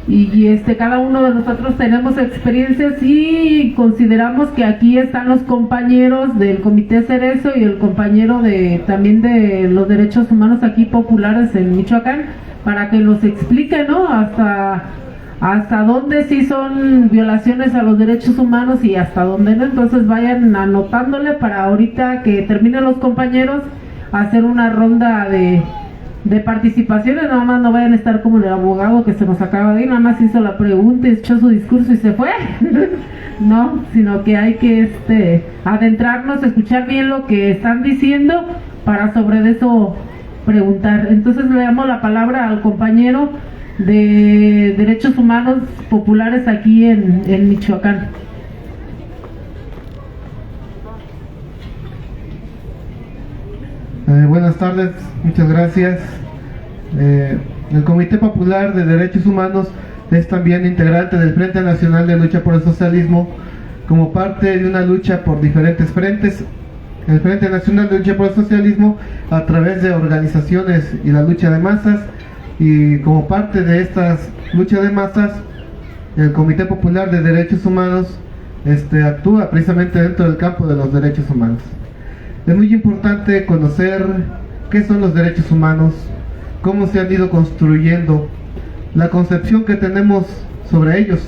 y cada uno de nosotros tenemos experiencias, y consideramos que aquí están los compañeros del Comité Cerezo y el compañero también de los derechos humanos aquí populares en Michoacán, para que nos explique, ¿no?, hasta dónde sí son violaciones a los derechos humanos y hasta dónde no. Entonces vayan anotándole para ahorita que terminen los compañeros hacer una ronda de participaciones. Nada más no vayan a estar como el abogado que se nos acaba de ir, nada más hizo la pregunta, echó su discurso y se fue. No, sino que hay que adentrarnos, escuchar bien lo que están diciendo para sobre eso preguntar. Entonces le damos la palabra al compañero de Derechos Humanos Populares aquí en Michoacán. Buenas tardes, muchas gracias. El Comité Popular de Derechos Humanos es también integrante del Frente Nacional de Lucha por el Socialismo, como parte de una lucha por diferentes frentes. El Frente Nacional de Lucha por el Socialismo, a través de organizaciones y la lucha de masas, y como parte de estas luchas de masas, el Comité Popular de Derechos Humanos actúa precisamente dentro del campo de los derechos humanos. Es muy importante conocer qué son los derechos humanos, cómo se han ido construyendo, la concepción que tenemos sobre ellos.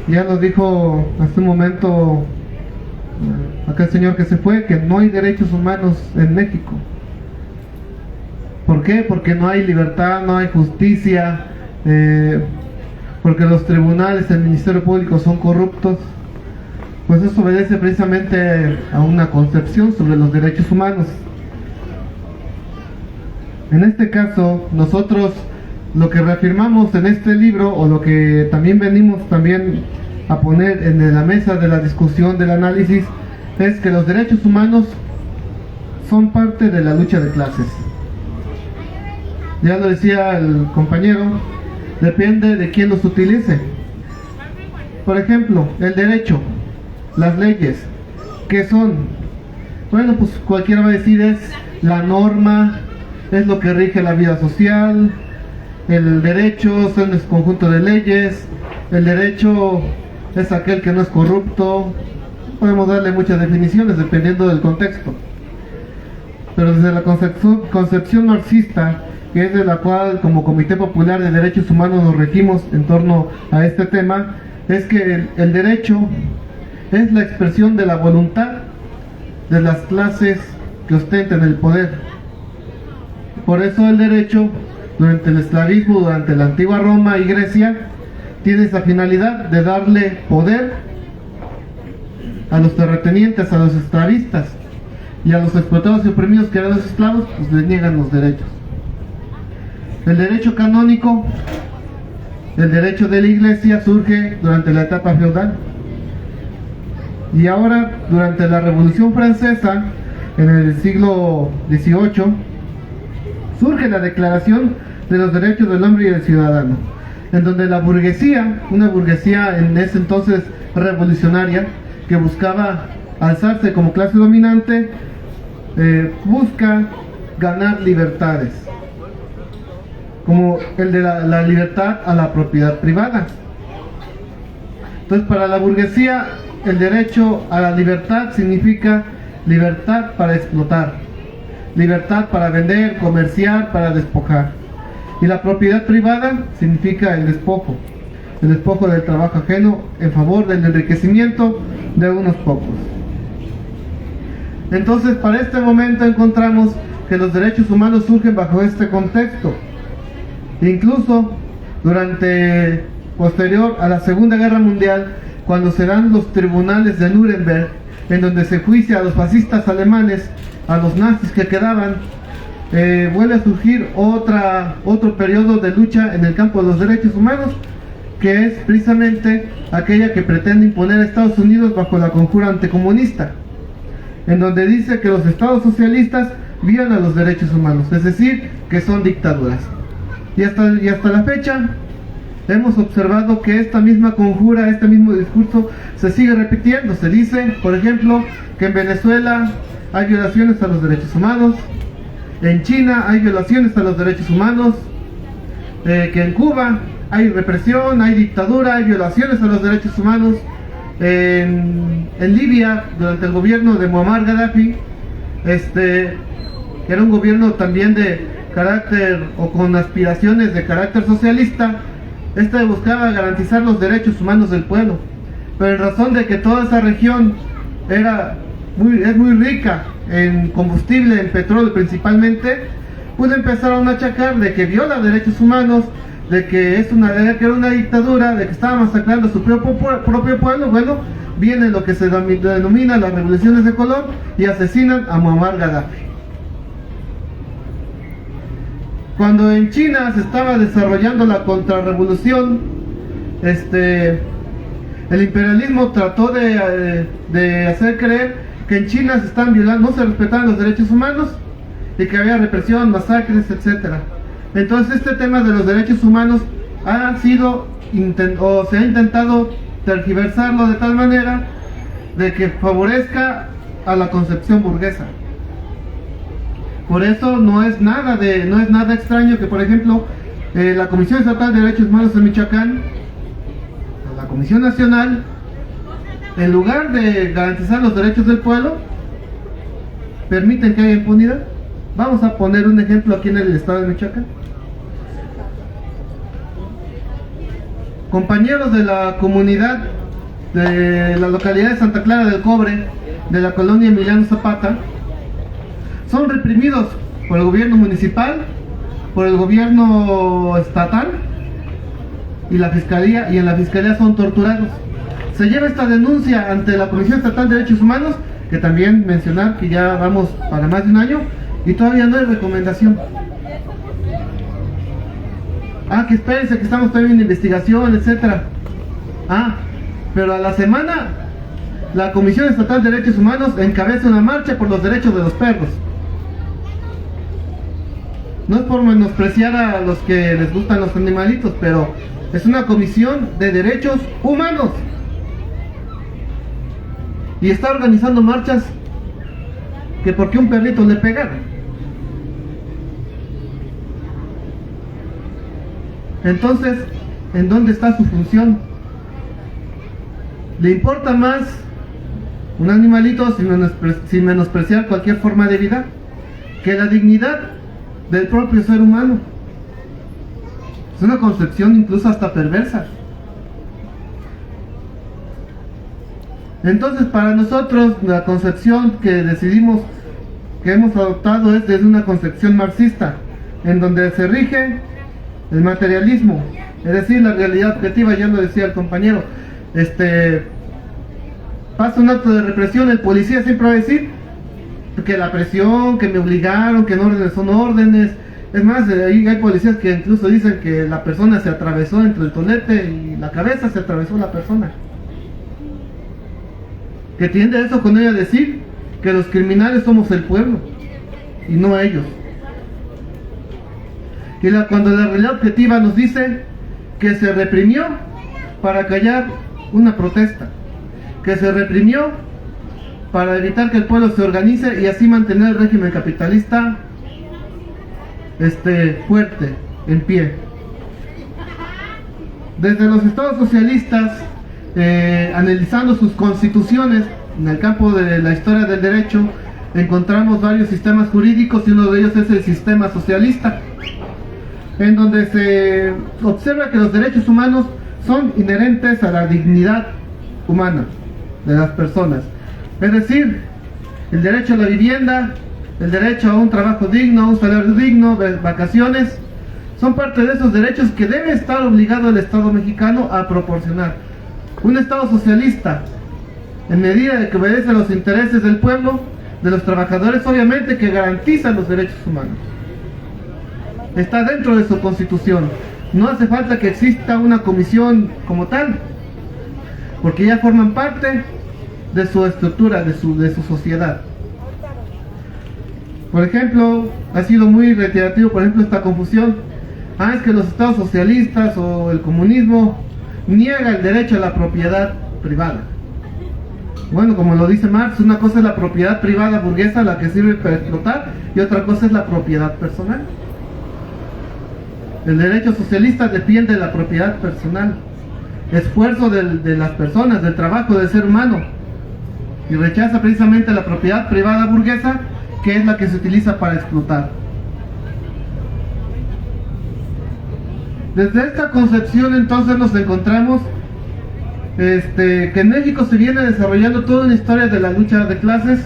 Ya nos dijo hace un momento acá el señor que se fue, que no hay derechos humanos en México. ¿Por qué? Porque no hay libertad, no hay justicia, porque los tribunales, el Ministerio Público son corruptos. Pues eso obedece precisamente a una concepción sobre los derechos humanos. En este caso, nosotros lo que reafirmamos en este libro, o lo que también venimos a poner en la mesa de la discusión, del análisis, es que los derechos humanos son parte de la lucha de clases. Ya lo decía el compañero, depende de quién los utilice. Por ejemplo, el derecho, las leyes, ¿qué son? Bueno, pues cualquiera va a decir es la norma, es lo que rige la vida social. El derecho son el conjunto de leyes, el derecho es aquel que no es corrupto. Podemos darle muchas definiciones dependiendo del contexto. Pero desde la concepción marxista, que es de la cual como Comité Popular de Derechos Humanos nos regimos en torno a este tema, es que el derecho es la expresión de la voluntad de las clases que ostentan el poder. Por eso el derecho, durante el esclavismo, durante la antigua Roma y Grecia, tiene esa finalidad de darle poder a los terratenientes, a los esclavistas, y a los explotados y oprimidos que eran los esclavos, pues les niegan los derechos. El derecho canónico, el derecho de la Iglesia, surge durante la etapa feudal. Y ahora, durante la Revolución Francesa, en el siglo XVIII, surge la Declaración de los Derechos del Hombre y del Ciudadano, en donde la burguesía, una burguesía en ese entonces revolucionaria, que buscaba alzarse como clase dominante, busca ganar libertades, como el de la libertad a la propiedad privada. Entonces, para la burguesía, el derecho a la libertad significa libertad para explotar, libertad para vender, comerciar, para despojar. Y la propiedad privada significa el despojo del trabajo ajeno en favor del enriquecimiento de unos pocos. Entonces, para este momento encontramos que los derechos humanos surgen bajo este contexto. Incluso posterior a la Segunda Guerra Mundial, cuando se dan los tribunales de Nuremberg, en donde se juicia a los fascistas alemanes, a los nazis que quedaban, vuelve a surgir otro periodo de lucha en el campo de los derechos humanos, que es precisamente aquella que pretende imponer a Estados Unidos bajo la conjura anticomunista, en donde dice que los estados socialistas violan los derechos humanos, es decir, que son dictaduras. Y hasta la fecha hemos observado que esta misma conjura, este mismo discurso se sigue repitiendo. Se dice, por ejemplo, que en Venezuela hay violaciones a los derechos humanos, en China hay violaciones a los derechos humanos, que en Cuba hay represión, hay dictadura, hay violaciones a los derechos humanos. En Libia, durante el gobierno de Muammar Gaddafi, que era un gobierno también de carácter o con aspiraciones de carácter socialista, buscaba garantizar los derechos humanos del pueblo, pero en razón de que toda esa región es muy rica en combustible, en petróleo principalmente, pues empezaron a achacar de que viola derechos humanos, de que era una dictadura, de que estaba masacrando a su propio pueblo. Bueno, viene lo que se denomina las revoluciones de color y asesinan a Muammar Gaddafi. Cuando en China se estaba desarrollando la contrarrevolución, el imperialismo trató de hacer creer que en China se están violando, no se respetaban los derechos humanos y que había represión, masacres, etcétera. Entonces este tema de los derechos humanos se ha intentado tergiversarlo de tal manera de que favorezca a la concepción burguesa. Por eso no es nada extraño que, por ejemplo, la Comisión Estatal de Derechos Humanos en Michoacán, la Comisión Nacional, en lugar de garantizar los derechos del pueblo, permiten que haya impunidad. Vamos a poner un ejemplo aquí en el estado de Michoacán. Compañeros de la comunidad de la localidad de Santa Clara del Cobre, de la colonia Emiliano Zapata, son reprimidos por el gobierno municipal, por el gobierno estatal y la fiscalía, y en la fiscalía son torturados. Se lleva esta denuncia ante la Comisión Estatal de Derechos Humanos, que también mencionar que ya vamos para más de un año y todavía no hay recomendación. Que espérense que estamos todavía en investigación, etcétera. Pero a la semana la Comisión Estatal de Derechos Humanos encabeza una marcha por los derechos de los perros. No es por menospreciar a los que les gustan los animalitos, pero es una comisión de derechos humanos. Y está organizando marchas que porque un perrito le pegaron. Entonces, ¿en dónde está su función? ¿Le importa más un animalito sin menospreciar cualquier forma de vida que la dignidad del propio ser humano? Es una concepción incluso hasta perversa. Entonces, para nosotros la concepción que hemos adoptado es desde una concepción marxista, en donde se rige el materialismo, es decir, la realidad objetiva. Ya lo decía el compañero, pasa un acto de represión, el policía siempre va a decir que la presión, que me obligaron, que no órdenes son órdenes. Es más, ahí hay policías que incluso dicen que la persona se atravesó entre el tolete y la cabeza se atravesó la persona. Que tiende eso con ella a decir que los criminales somos el pueblo y no ellos. Y cuando la realidad objetiva nos dice que se reprimió para callar una protesta, que se reprimió para evitar que el pueblo se organice y así mantener el régimen capitalista fuerte, en pie. Desde los estados socialistas, analizando sus constituciones en el campo de la historia del derecho, encontramos varios sistemas jurídicos y uno de ellos es el sistema socialista, en donde se observa que los derechos humanos son inherentes a la dignidad humana de las personas. Es decir, el derecho a la vivienda, el derecho a un trabajo digno, un salario digno, vacaciones, son parte de esos derechos que debe estar obligado el Estado mexicano a proporcionar. Un Estado socialista, en medida de que obedece a los intereses del pueblo, de los trabajadores, obviamente que garantiza los derechos humanos. Está dentro de su constitución. No hace falta que exista una comisión como tal, porque ya forman parte de su estructura, de su sociedad. Por ejemplo, ha sido muy reiterativo, por ejemplo, esta confusión. Es que los estados socialistas o el comunismo niega el derecho a la propiedad privada. Bueno, como lo dice Marx, una cosa es la propiedad privada burguesa, la que sirve para explotar, y otra cosa es la propiedad personal. El derecho socialista defiende la propiedad personal, esfuerzo de las personas, del trabajo del ser humano, y rechaza precisamente la propiedad privada burguesa, que es la que se utiliza para explotar. Desde esta concepción entonces nos encontramos que en México se viene desarrollando toda una historia de la lucha de clases,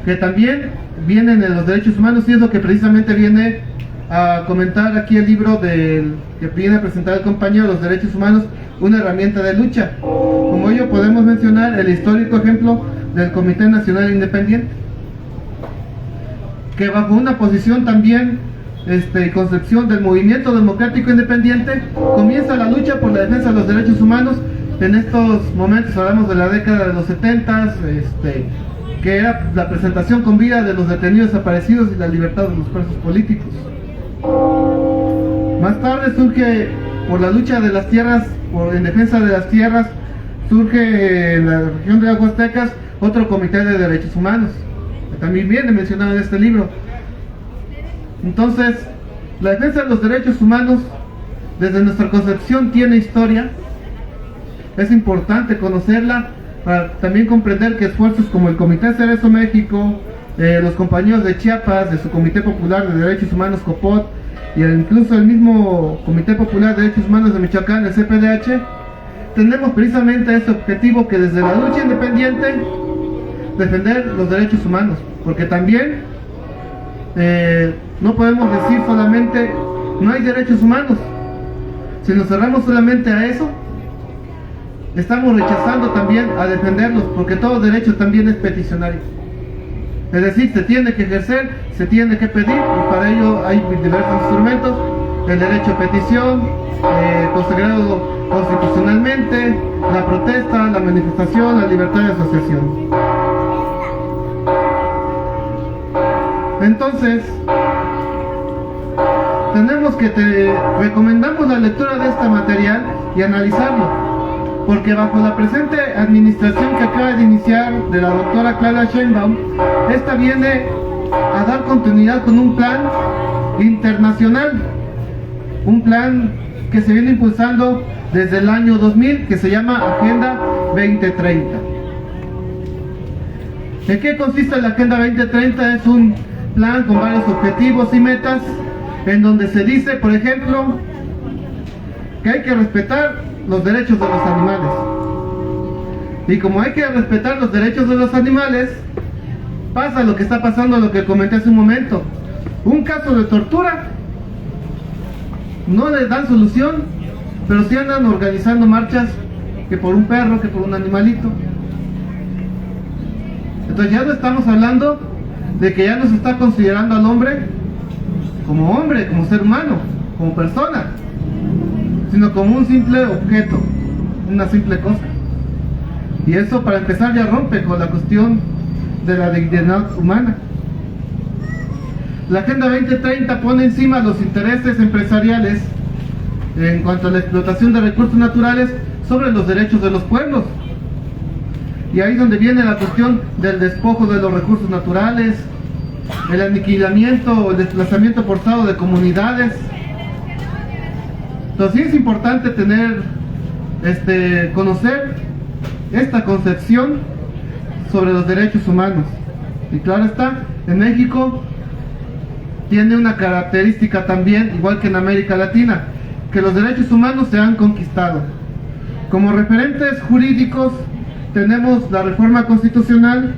que también vienen en los derechos humanos, y es lo que precisamente viene a comentar aquí el libro que viene a presentar el compañero, Los Derechos Humanos, una herramienta de lucha. Como ello podemos mencionar el histórico ejemplo del Comité Nacional Independiente, que bajo una posición también concepción del movimiento democrático independiente comienza la lucha por la defensa de los derechos humanos. En estos momentos hablamos de la década de los 70s, que era la presentación con vida de los detenidos desaparecidos y la libertad de los presos políticos. Más tarde surge, por la lucha de las tierras, en defensa de las tierras, surge en la región de las Huastecas otro comité de derechos humanos, que también viene mencionado en este libro. Entonces, la defensa de los derechos humanos, desde nuestra concepción, tiene historia. Es importante conocerla para también comprender que esfuerzos como el Comité Cerezo México, los compañeros de Chiapas, de su Comité Popular de Derechos Humanos COPOT, y incluso el mismo Comité Popular de Derechos Humanos de Michoacán, el CPDH, tenemos precisamente ese objetivo, que desde la lucha independiente defender los derechos humanos, porque también no podemos decir solamente no hay derechos humanos. Si nos cerramos solamente a eso, estamos rechazando también a defenderlos, porque todo derecho también es peticionario. Es decir, se tiene que ejercer, se tiene que pedir, y para ello hay diversos instrumentos: el derecho a petición, consagrado constitucionalmente, la protesta, la manifestación, la libertad de asociación. recomendamos la lectura de este material y analizarlo, porque bajo la presente administración que acaba de iniciar de la doctora Claudia Sheinbaum, esta viene a dar continuidad con un plan internacional, un plan que se viene impulsando desde el año 2000, que se llama Agenda 2030. ¿En qué consiste la Agenda 2030? Es un plan con varios objetivos y metas, en donde se dice, por ejemplo, que hay que respetar los derechos de los animales. Y como hay que respetar los derechos de los animales, pasa lo que está pasando, lo que comenté hace un momento. Un caso de tortura, no les dan solución, pero sí andan organizando marchas, que por un perro, que por un animalito. Entonces ya no estamos hablando de que ya no se está considerando al hombre, como ser humano, como persona, sino como un simple objeto, una simple cosa. Y eso, para empezar, ya rompe con la cuestión de la dignidad humana. La Agenda 2030 pone encima los intereses empresariales en cuanto a la explotación de recursos naturales sobre los derechos de los pueblos. Y ahí es donde viene la cuestión del despojo de los recursos naturales, el aniquilamiento o el desplazamiento forzado de comunidades. Entonces sí es importante conocer esta concepción sobre los derechos humanos. Y claro está, en México tiene una característica también, igual que en América Latina, que los derechos humanos se han conquistado. Como referentes jurídicos tenemos la reforma constitucional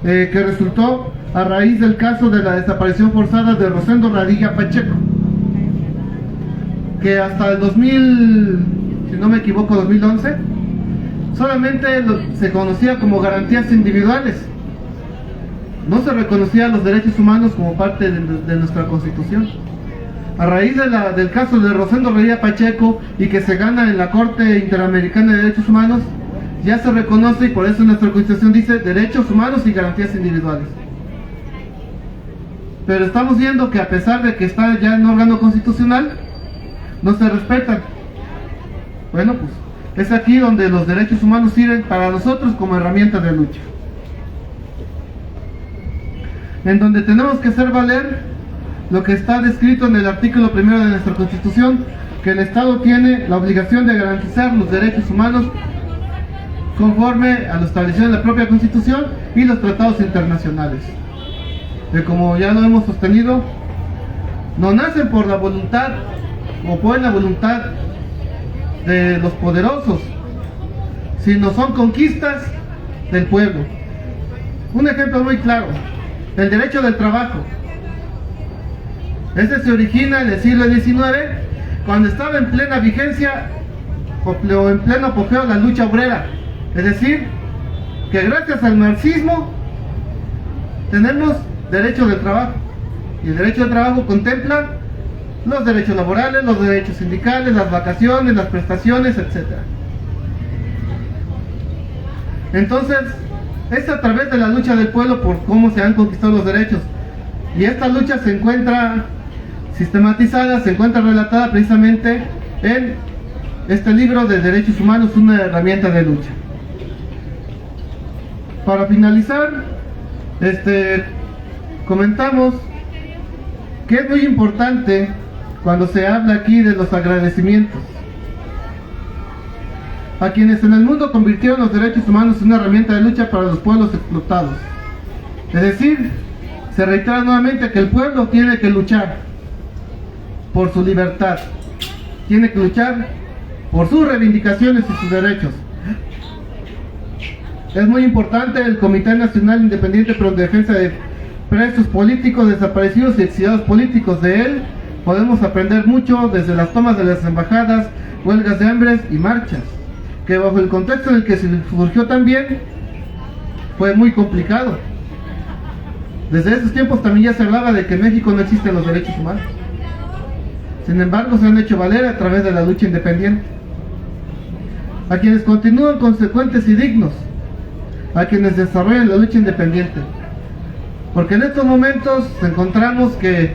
que resultó a raíz del caso de la desaparición forzada de Rosendo Radilla Pacheco, que hasta el 2000, si no me equivoco, 2011, solamente se conocía como garantías individuales. No se reconocían los derechos humanos como parte de nuestra Constitución. A raíz del caso de Rosendo Radilla Pacheco, y que se gana en la Corte Interamericana de Derechos Humanos, ya se reconoce, y por eso nuestra Constitución dice derechos humanos y garantías individuales. Pero estamos viendo que a pesar de que está ya en órgano constitucional, no se respetan. Bueno, pues es aquí donde los derechos humanos sirven para nosotros como herramienta de lucha, en donde tenemos que hacer valer lo que está descrito en el artículo 1 de nuestra Constitución, que el Estado tiene la obligación de garantizar los derechos humanos conforme a lo establecido en la propia Constitución y los tratados internacionales, que, como ya lo hemos sostenido, no nacen por la voluntad o por la voluntad de los poderosos, sino son conquistas del pueblo. Un ejemplo muy claro: el derecho del trabajo. Este se origina en el siglo XIX, cuando estaba en plena vigencia o en pleno apogeo la lucha obrera. Es decir, que gracias al marxismo tenemos derecho del trabajo, y el derecho del trabajo contempla los derechos laborales, los derechos sindicales, las vacaciones, las prestaciones, etc. Entonces, es a través de la lucha del pueblo por cómo se han conquistado los derechos, y esta lucha se encuentra sistematizada, se encuentra relatada precisamente en este libro de Derechos Humanos, una herramienta de lucha. Para finalizar, comentamos que es muy importante cuando se habla aquí de los agradecimientos a quienes en el mundo convirtieron los derechos humanos en una herramienta de lucha para los pueblos explotados. Es decir, se reitera nuevamente que el pueblo tiene que luchar por su libertad, tiene que luchar por sus reivindicaciones y sus derechos. Es muy importante el Comité Nacional Independiente por la Defensa de Presos Políticos, Desaparecidos y Exiliados Políticos. De él podemos aprender mucho, desde las tomas de las embajadas, huelgas de hambre y marchas, que bajo el contexto en el que se surgió también fue muy complicado. Desde esos tiempos también ya se hablaba de que en México no existen los derechos humanos. Sin embargo, se han hecho valer a través de la lucha independiente. A quienes continúan consecuentes y dignos, a quienes desarrollan la lucha independiente, porque en estos momentos encontramos que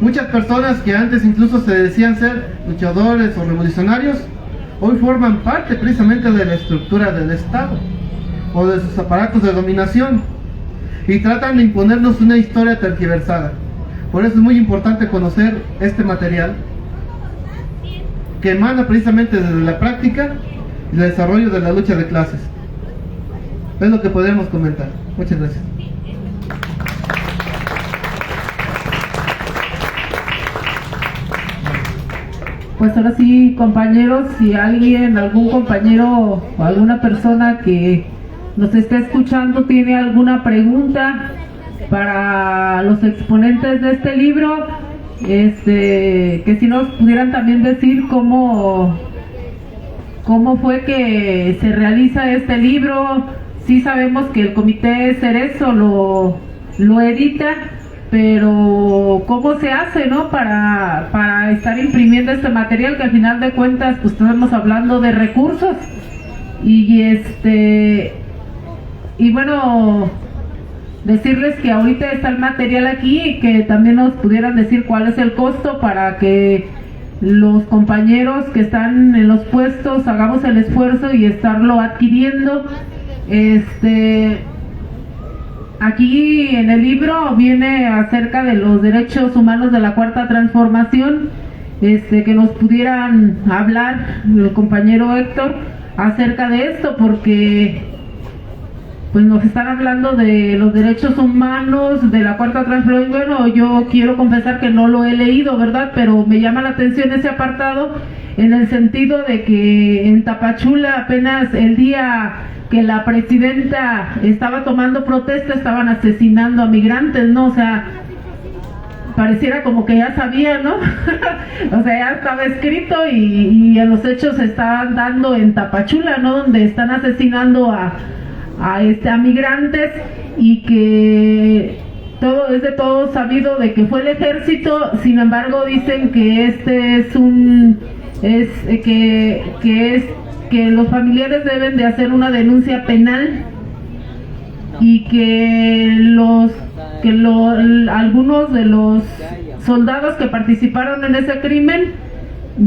Muchas personas que antes incluso se decían ser luchadores o revolucionarios, hoy forman parte precisamente de la estructura del Estado o de sus aparatos de dominación y tratan de imponernos una historia tergiversada. Por eso es muy importante conocer este material que emana precisamente desde la práctica y el desarrollo de la lucha de clases. Es lo que podemos comentar. Muchas gracias. Pues ahora sí, compañeros, si alguien, algún compañero o alguna persona que nos está escuchando tiene alguna pregunta para los exponentes de este libro, que si nos pudieran también decir cómo fue que se realiza este libro. Sí sabemos que el Comité Cerezo lo edita, pero ¿cómo se hace, no? Para estar imprimiendo este material, que al final de cuentas pues estamos hablando de recursos y bueno, decirles que ahorita está el material aquí y que también nos pudieran decir cuál es el costo para que los compañeros que están en los puestos hagamos el esfuerzo y estarlo adquiriendo. Aquí en el libro viene acerca de los derechos humanos de la Cuarta Transformación, que nos pudieran hablar el compañero Héctor acerca de esto, porque pues nos están hablando de los derechos humanos de la Cuarta Transformación. Bueno, yo quiero confesar que no lo he leído, ¿verdad? Pero me llama la atención ese apartado en el sentido de que en Tapachula apenas el día que la presidenta estaba tomando protesta estaban asesinando a migrantes, ¿no? O sea, pareciera como que ya sabía, ¿no? O sea, ya estaba escrito y en los hechos se estaban dando en Tapachula, ¿no? Donde están asesinando a migrantes, y que todo es de todo sabido de que fue el ejército. Sin embargo, dicen que que los familiares deben de hacer una denuncia penal y que algunos de los soldados que participaron en ese crimen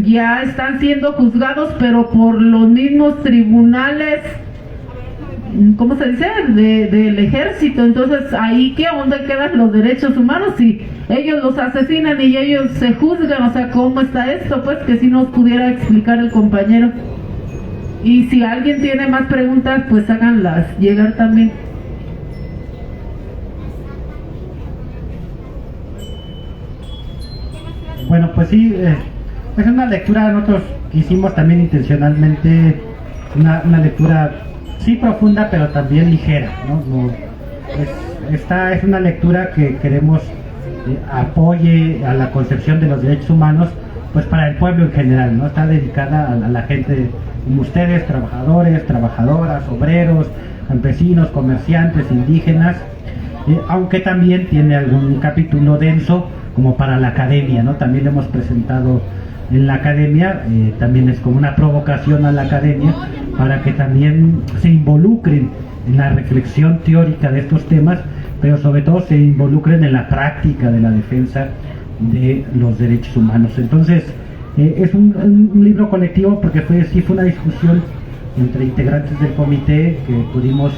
ya están siendo juzgados, pero por los mismos tribunales, ¿cómo se dice?, del ejército. Entonces, ahí ¿qué onda quedan los derechos humanos? Si ellos los asesinan y ellos se juzgan, o sea, ¿cómo está esto? Pues que si nos pudiera explicar el compañero. Y si alguien tiene más preguntas, pues háganlas llegar también. Bueno, pues sí, es una lectura, nosotros hicimos también intencionalmente una lectura, sí profunda, pero también ligera, ¿no? Esta es una lectura que queremos apoye a la concepción de los derechos humanos, pues para el pueblo en general, ¿no? Está dedicada a la gente como ustedes, trabajadores, trabajadoras, obreros, campesinos, comerciantes, indígenas, aunque también tiene algún capítulo denso como para la academia, ¿no? También lo hemos presentado en la academia, también es como una provocación a la academia para que también se involucren en la reflexión teórica de estos temas, pero sobre todo se involucren en la práctica de la defensa de los derechos humanos. Entonces, es un libro colectivo porque sí fue una discusión entre integrantes del comité, que pudimos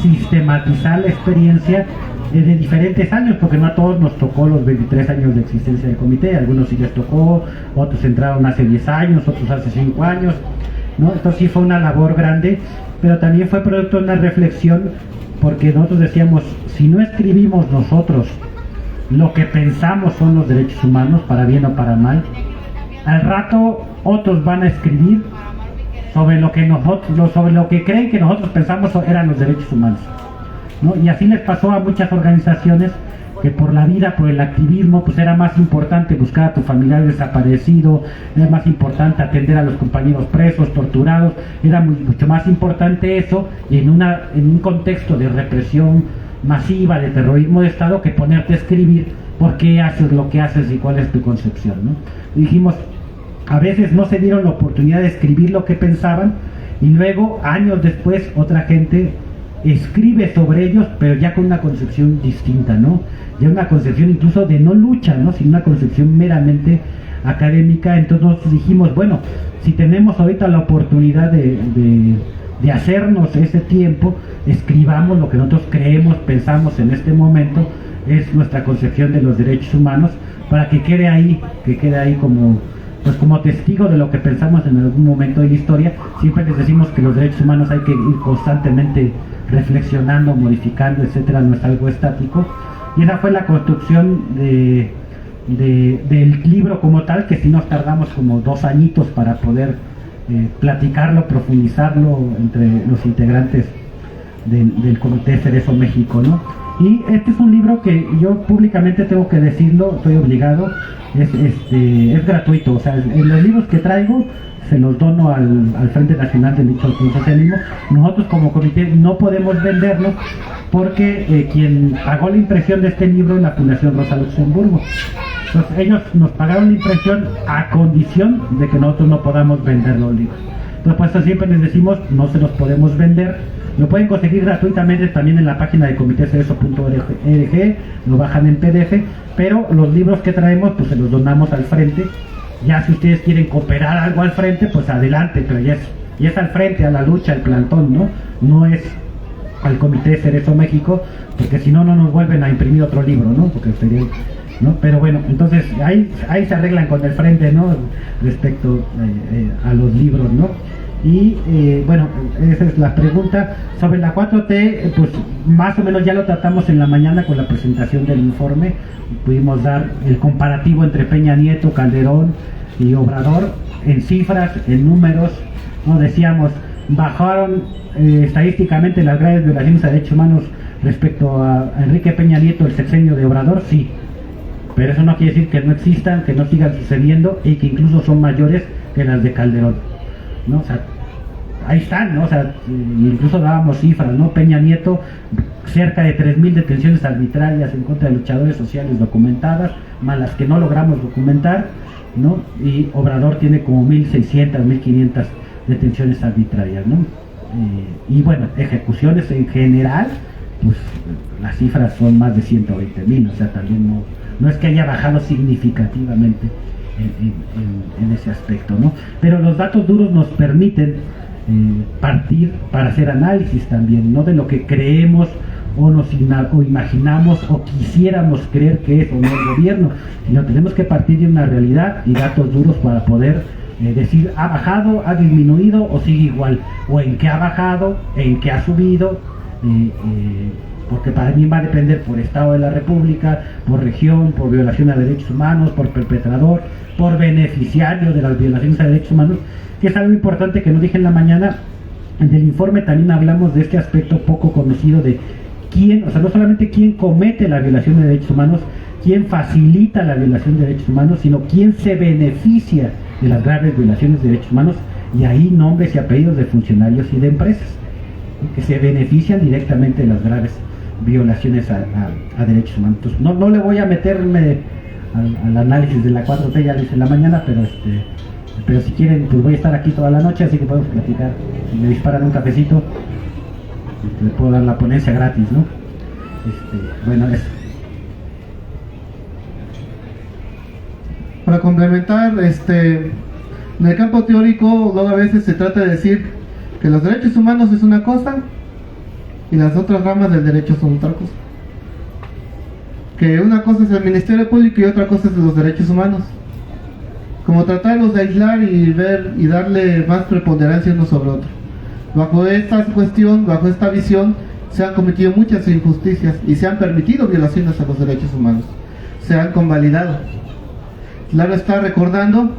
sistematizar la experiencia de diferentes años, porque no a todos nos tocó los 23 años de existencia del comité, algunos sí les tocó, otros entraron hace 10 años, otros hace 5 años, ¿no? Entonces sí fue una labor grande, pero también fue producto de una reflexión, porque nosotros decíamos, si no escribimos nosotros lo que pensamos son los derechos humanos, para bien o para mal, al rato otros van a escribir sobre lo que creen que nosotros pensamos eran los derechos humanos, ¿no? Y así les pasó a muchas organizaciones que por la vida, por el activismo, pues era más importante buscar a tu familiar desaparecido, era más importante atender a los compañeros presos, torturados, era mucho más importante eso, y en un contexto de represión masiva, de terrorismo de Estado, que ponerte a escribir por qué haces lo que haces y cuál es tu concepción, ¿no? Y dijimos, a veces no se dieron la oportunidad de escribir lo que pensaban, y luego, años después, otra gente escribe sobre ellos, pero ya con una concepción distinta, ¿no? Ya una concepción incluso de no lucha, ¿no? Sino una concepción meramente académica. Entonces nosotros dijimos, bueno, si tenemos ahorita la oportunidad de hacernos ese tiempo, escribamos lo que nosotros creemos, pensamos en este momento, es nuestra concepción de los derechos humanos, para que quede ahí como, pues como testigo de lo que pensamos en algún momento de la historia. Siempre les decimos que los derechos humanos hay que ir constantemente reflexionando, modificando, etcétera, no es algo estático. Y esa fue la construcción del libro como tal, que sí nos tardamos como 2 añitos para poder platicarlo, profundizarlo entre los integrantes del Comité Cerezo México, ¿no? Y este es un libro que yo públicamente tengo que decirlo, estoy obligado, es gratuito. O sea, en los libros que traigo se los dono al Frente Nacional de Lucha contra el Socialismo. Nosotros como comité no podemos venderlos porque quien pagó la impresión de este libro es la Fundación Rosa Luxemburgo. Entonces ellos nos pagaron la impresión a condición de que nosotros no podamos vender los libros. Entonces por eso siempre les decimos, no se los podemos vender. Lo pueden conseguir gratuitamente también en la página de comitecerezo.org, lo bajan en PDF, pero los libros que traemos pues se los donamos al frente. Ya si ustedes quieren cooperar algo al frente, pues adelante, pero ya es al frente, a la lucha, al plantón, ¿no? No es al Comité Cerezo México, porque si no, no nos vuelven a imprimir otro libro, ¿no? Porque sería, ¿no? Pero bueno, entonces ahí se arreglan con el frente, ¿no? Respecto a los libros, ¿no? Y bueno, esa es la pregunta. Sobre la 4T, pues más o menos ya lo tratamos en la mañana con la presentación del informe. Pudimos dar el comparativo entre Peña Nieto, Calderón y Obrador en cifras, en números, ¿no? Decíamos, bajaron estadísticamente las graves violaciones a derechos humanos respecto a Enrique Peña Nieto, el sexenio de Obrador, sí. Pero eso no quiere decir que no existan, que no sigan sucediendo y que incluso son mayores que las de Calderón, ¿no? O sea, ahí están, ¿no? O sea, incluso dábamos cifras, ¿no? Peña Nieto, cerca de 3.000 detenciones arbitrarias en contra de luchadores sociales documentadas, más las que no logramos documentar, ¿no? Y Obrador tiene como 1.600, 1.500 detenciones arbitrarias, ¿no? Y bueno, ejecuciones en general, pues las cifras son más de 120.000, o sea, también no es que haya bajado significativamente en ese aspecto, ¿no? Pero los datos duros nos permiten partir para hacer análisis también, no de lo que creemos o imaginamos o quisiéramos creer que es o no el gobierno, sino tenemos que partir de una realidad y datos duros para poder decir, ha bajado, ha disminuido o sigue igual, o en qué ha bajado, en qué ha subido, porque para mí va a depender por estado de la república, por región, por violación a derechos humanos, por perpetrador, por beneficiario de las violaciones a derechos humanos, que es algo importante que no dije en la mañana. En el informe también hablamos de este aspecto poco conocido de quién, o sea, no solamente quién comete la violación de derechos humanos, quién facilita la violación de derechos humanos, sino quién se beneficia de las graves violaciones de derechos humanos, y ahí nombres y apellidos de funcionarios y de empresas que se benefician directamente de las graves violaciones a derechos humanos. Entonces, no le voy a meterme al análisis de la 4T, ya lo hice en la mañana, pero si quieren, pues voy a estar aquí toda la noche, así que podemos platicar. Si me disparan un cafecito, le puedo dar la ponencia gratis, ¿no? Bueno, eso. Para complementar, en el campo teórico, luego a veces se trata de decir que los derechos humanos es una cosa y las otras ramas del derecho son otra cosa. Que una cosa es el Ministerio Público y otra cosa es los derechos humanos. Como tratarlos de aislar y ver y darle más preponderancia uno sobre otro. Bajo esta cuestión, bajo esta visión, se han cometido muchas injusticias y se han permitido violaciones a los derechos humanos. Se han convalidado. Claro está, recordando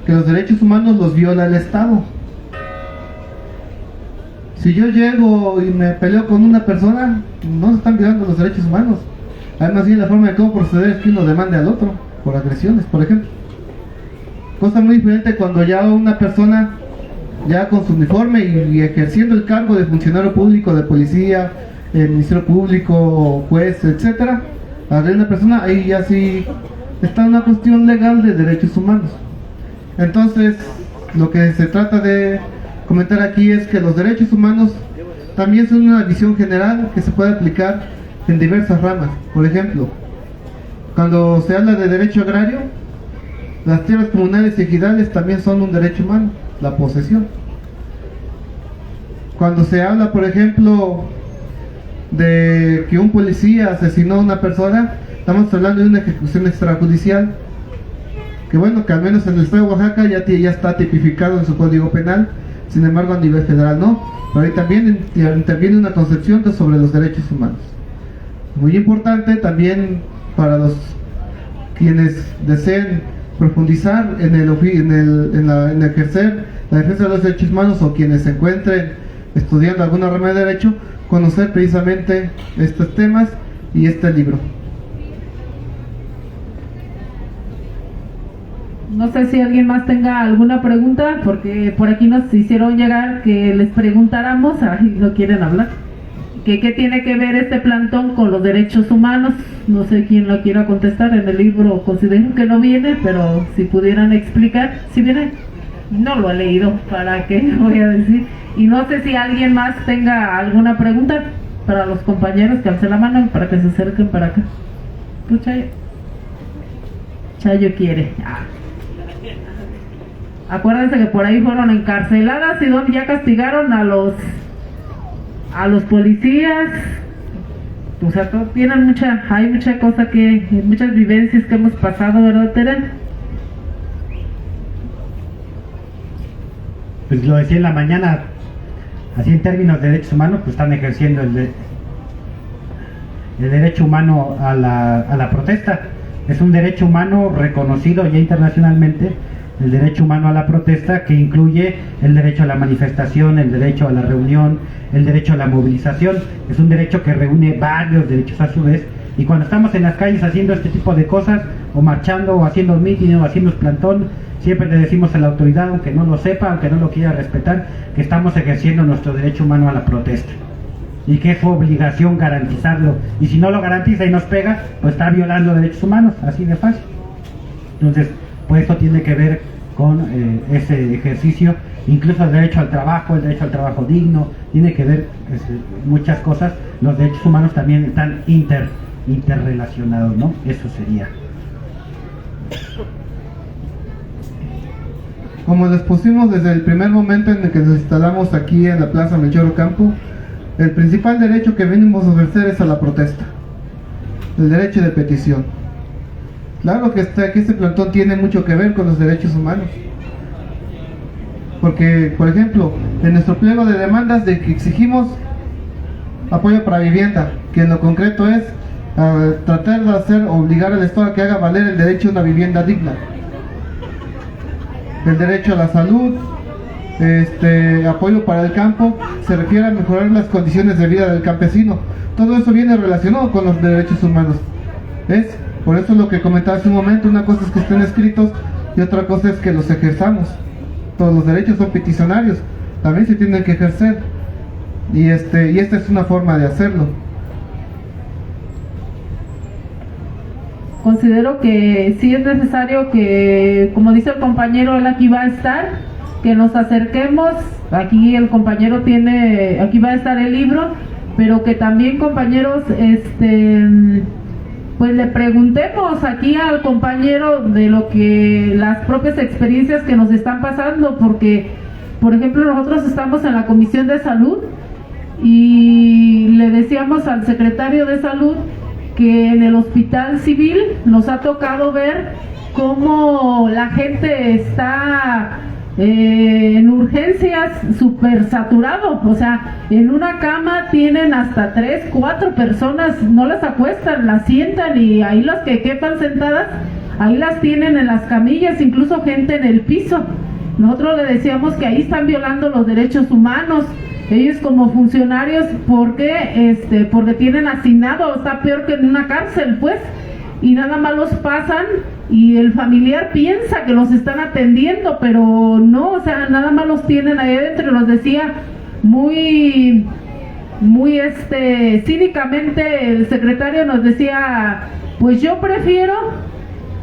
que los derechos humanos los viola el Estado. Si yo llego y me peleo con una persona, no se están violando los derechos humanos. Además, bien la forma de cómo proceder es que uno demande al otro por agresiones, por ejemplo. Cosa muy diferente cuando ya una persona, ya con su uniforme y ejerciendo el cargo de funcionario público, de policía, ministerio público, juez, etcétera, agrede a una persona, ahí ya sí está una cuestión legal de derechos humanos. Entonces, lo que se trata de comentar aquí es que los derechos humanos también son una visión general que se puede aplicar en diversas ramas. Por ejemplo, cuando se habla de derecho agrario, las tierras comunales y ejidales también son un derecho humano, la posesión. Cuando se habla, por ejemplo, de que un policía asesinó a una persona, estamos hablando de una ejecución extrajudicial, que bueno, que al menos en el estado de Oaxaca ya está tipificado en su código penal, sin embargo a nivel federal no, pero ahí también interviene una concepción sobre los derechos humanos. Muy importante también para los quienes deseen profundizar en ejercer la defensa de los derechos humanos, o quienes se encuentren estudiando alguna rama de derecho, conocer precisamente estos temas y este libro. No sé si alguien más tenga alguna pregunta, porque por aquí nos hicieron llegar que les preguntáramos, ay, no quieren hablar, que qué tiene que ver este plantón con los derechos humanos. No sé quién lo quiera contestar. En el libro considero que no viene, pero si pudieran explicar. ¿Si viene? No lo he leído, ¿para qué voy a decir? Y no sé si alguien más tenga alguna pregunta para los compañeros, que alcen la mano para que se acerquen para acá. ¿Tú, Chayo? Chayo quiere. Acuérdense que por ahí fueron encarceladas y donde ya castigaron a los policías. O sea, tienen hay mucha cosa muchas vivencias que hemos pasado, ¿verdad, Teren? Pues lo decía en la mañana, así en términos de derechos humanos, pues están ejerciendo el derecho humano a la protesta. Es un derecho humano reconocido ya internacionalmente, el derecho humano a la protesta, que incluye el derecho a la manifestación, el derecho a la reunión, el derecho a la movilización. Es un derecho que reúne varios derechos a su vez, y cuando estamos en las calles haciendo este tipo de cosas, o marchando, o haciendo mitin, o haciendo plantón, siempre le decimos a la autoridad, aunque no lo sepa, aunque no lo quiera respetar, que estamos ejerciendo nuestro derecho humano a la protesta, y que es su obligación garantizarlo, y si no lo garantiza y nos pega, pues está violando derechos humanos, así de fácil. Entonces, pues esto tiene que ver con ese ejercicio, incluso el derecho al trabajo digno, tiene que ver muchas cosas. Los derechos humanos también están interrelacionados, ¿no? Eso sería. Como les pusimos desde el primer momento en el que nos instalamos aquí en la Plaza Melchor Ocampo, el principal derecho que venimos a ejercer es a la protesta, el derecho de petición. Claro que este plantón tiene mucho que ver con los derechos humanos, porque, por ejemplo, en nuestro pliego de demandas de que exigimos apoyo para vivienda, que en lo concreto es tratar de obligar al Estado a que haga valer el derecho a una vivienda digna, el derecho a la salud, apoyo para el campo, se refiere a mejorar las condiciones de vida del campesino. Todo eso viene relacionado con los derechos humanos. Por eso lo que comentaba hace un momento, una cosa es que estén escritos y otra cosa es que los ejerzamos. Todos los derechos son peticionarios, también se tienen que ejercer, y esta es una forma de hacerlo. Considero que sí es necesario que, como dice el compañero, él aquí va a estar, que nos acerquemos. Aquí el compañero aquí va a estar el libro, pero que también, compañeros, pues le preguntemos aquí al compañero de las propias experiencias que nos están pasando, porque, por ejemplo, nosotros estamos en la Comisión de Salud y le decíamos al secretario de Salud que en el hospital civil nos ha tocado ver cómo la gente está en urgencias súper saturado. O sea, en una cama tienen hasta 3, 4 personas, no las acuestan, las sientan, y ahí las que quepan sentadas, ahí las tienen en las camillas, incluso gente en el piso. Nosotros le decíamos que ahí están violando los derechos humanos. Ellos como funcionarios, porque tienen asignado, está peor que en una cárcel, pues, y nada más los pasan y el familiar piensa que los están atendiendo, pero no, o sea, nada más los tienen ahí adentro. Nos decía muy cínicamente el secretario, nos decía, pues yo prefiero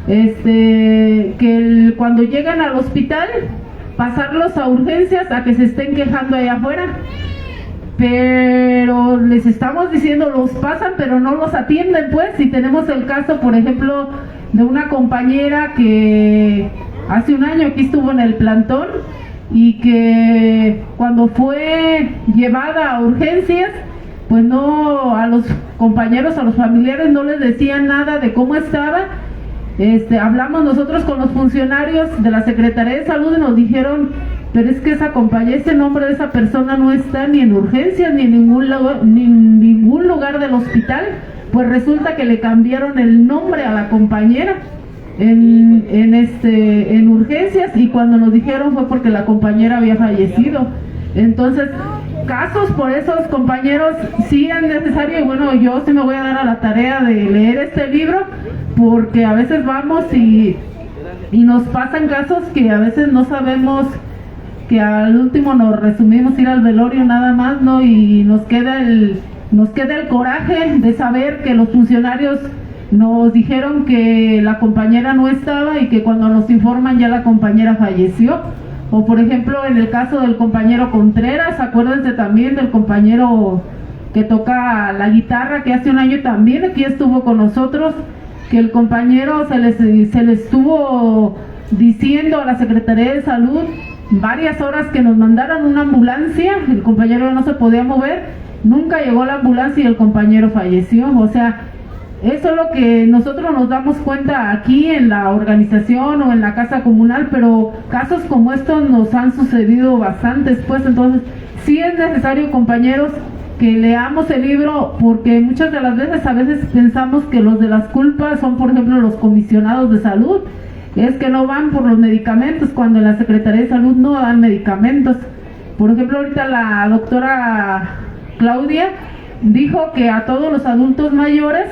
que cuando llegan al hospital pasarlos a urgencias a que se estén quejando allá afuera, pero les estamos diciendo los pasan pero no los atienden, pues. Y tenemos el caso, por ejemplo, de una compañera que hace un año aquí estuvo en el plantón y que cuando fue llevada a urgencias, pues no, a los compañeros, a los familiares no les decían nada de cómo estaba. Hablamos nosotros con los funcionarios de la Secretaría de Salud y nos dijeron, pero es que esa compañía, ese nombre de esa persona no está ni en urgencias ni en ningún lugar del hospital. Pues resulta que le cambiaron el nombre a la compañera en urgencias, y cuando nos dijeron fue porque la compañera había fallecido. Entonces, casos por esos compañeros sí es necesario, y bueno, yo sí me voy a dar a la tarea de leer este libro, porque a veces vamos y nos pasan casos que a veces no sabemos, que al último nos resumimos ir al velorio nada más, ¿no? Y nos queda el coraje de saber que los funcionarios nos dijeron que la compañera no estaba y que cuando nos informan ya la compañera falleció. O por ejemplo en el caso del compañero Contreras, acuérdense también del compañero que toca la guitarra, que hace un año también aquí estuvo con nosotros, que el compañero se le estuvo diciendo a la Secretaría de Salud varias horas que nos mandaran una ambulancia. El compañero no se podía mover, nunca llegó la ambulancia y el compañero falleció. O sea, eso es lo que nosotros nos damos cuenta aquí en la organización o en la casa comunal, pero casos como estos nos han sucedido bastantes, pues. Entonces sí es necesario, compañeros, que leamos el libro, porque muchas de las veces, a veces pensamos que los de las culpas son, por ejemplo, los comisionados de salud, es que no van por los medicamentos, cuando en la Secretaría de Salud no dan medicamentos. Por ejemplo, ahorita la doctora Claudia dijo que a todos los adultos mayores,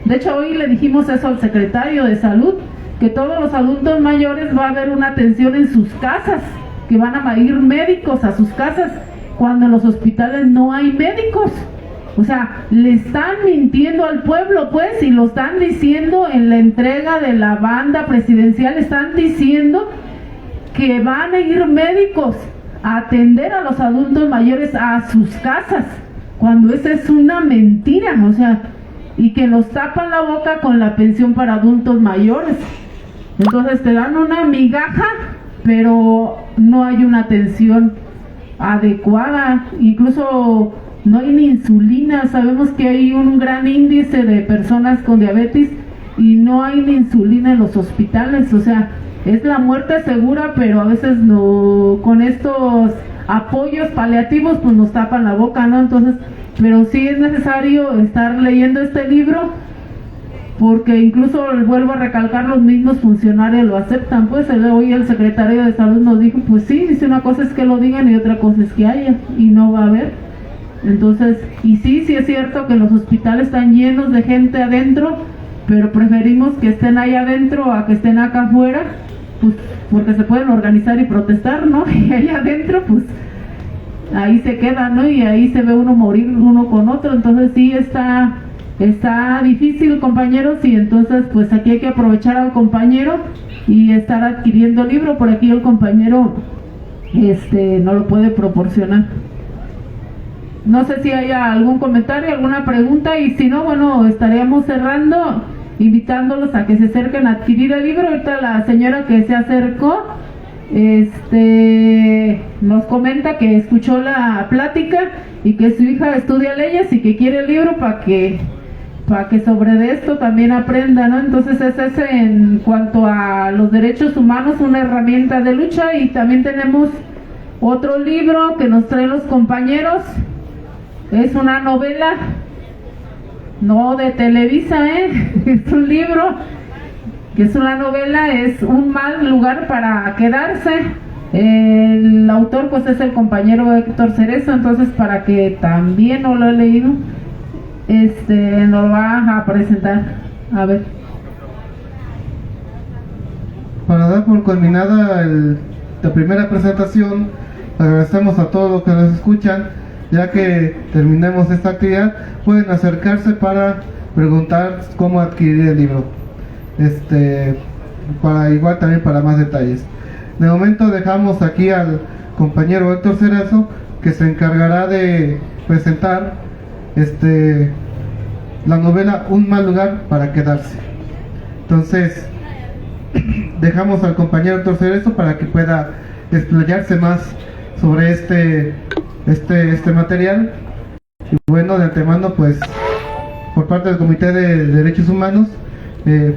de hecho hoy le dijimos eso al secretario de Salud, que todos los adultos mayores va a haber una atención en sus casas, que van a ir médicos a sus casas, cuando en los hospitales no hay médicos. O sea, le están mintiendo al pueblo, pues, y lo están diciendo en la entrega de la banda presidencial, están diciendo que van a ir médicos a atender a los adultos mayores a sus casas, cuando esa es una mentira. O sea, y que nos tapan la boca con la pensión para adultos mayores. Entonces te dan una migaja, pero no hay una atención adecuada. Incluso no hay ni insulina. Sabemos que hay un gran índice de personas con diabetes y no hay ni insulina en los hospitales. O sea, es la muerte segura, pero a veces no, con estos apoyos paliativos pues nos tapan la boca, ¿no? Entonces, pero sí es necesario estar leyendo este libro, porque incluso, vuelvo a recalcar, los mismos funcionarios lo aceptan. Pues hoy el secretario de Salud nos dijo, pues sí, dice, una cosa es que lo digan y otra cosa es que haya, y no va a haber. Entonces, y sí es cierto que los hospitales están llenos de gente adentro, pero preferimos que estén ahí adentro a que estén acá afuera, pues porque se pueden organizar y protestar, ¿no? Y ahí adentro, pues ahí se queda, ¿no? Y ahí se ve uno morir uno con otro. Entonces sí está difícil, compañeros, y entonces pues aquí hay que aprovechar al compañero y estar adquiriendo el libro. Por aquí el compañero no lo puede proporcionar. No sé si haya algún comentario, alguna pregunta, y si no, bueno, estaríamos cerrando, invitándolos a que se acerquen a adquirir el libro. Ahorita la señora que se acercó nos comenta que escuchó la plática y que su hija estudia leyes y que quiere el libro para que sobre de esto también aprenda, ¿no? Entonces es en cuanto a los derechos humanos, una herramienta de lucha. Y también tenemos otro libro que nos traen los compañeros. Es una novela, no de Televisa, es un libro que es una novela, es Un mal lugar para quedarse. El autor pues es el compañero Héctor Cerezo. Entonces, para que también no lo he leído, nos va a presentar. A ver. Para dar por culminada la primera presentación, agradecemos a todos los que nos escuchan. Ya que terminemos esta actividad, pueden acercarse para preguntar cómo adquirir el libro, para igual también para más detalles. De momento dejamos aquí al compañero Héctor Cerezo que se encargará de presentar la novela Un mal lugar para quedarse. Entonces, dejamos al compañero Héctor Cerezo para que pueda explayarse más sobre este material. Y bueno, de antemano, pues, por parte del Comité de Derechos Humanos,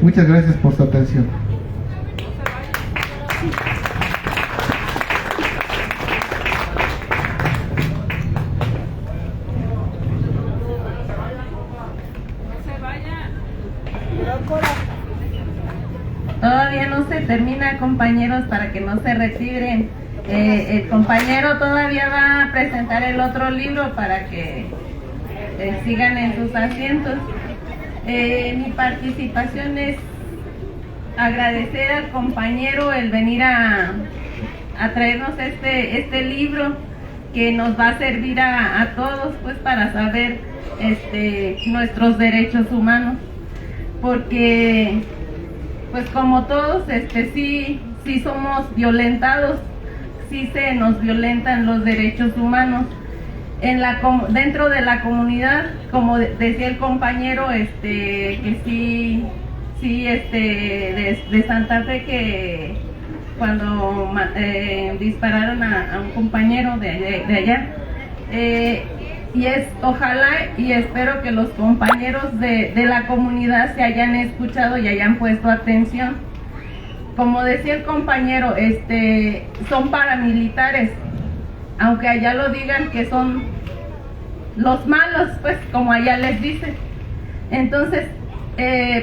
muchas gracias por su atención. Todavía no se termina, compañeros, para que no se retiren. El compañero todavía va a presentar el otro libro para que sigan en sus asientos. Mi participación es agradecer al compañero el venir a traernos este libro que nos va a servir a todos, pues, para saber nuestros derechos humanos, porque pues como todos sí somos violentados, sí se nos violentan los derechos humanos dentro de la comunidad, como decía el compañero, que sí de Santa Fe, que cuando dispararon a un compañero de allá, y ojalá y espero que los compañeros de la comunidad se hayan escuchado y hayan puesto atención. Como decía el compañero, son paramilitares, aunque allá lo digan que son los malos, pues, como allá les dicen. Entonces,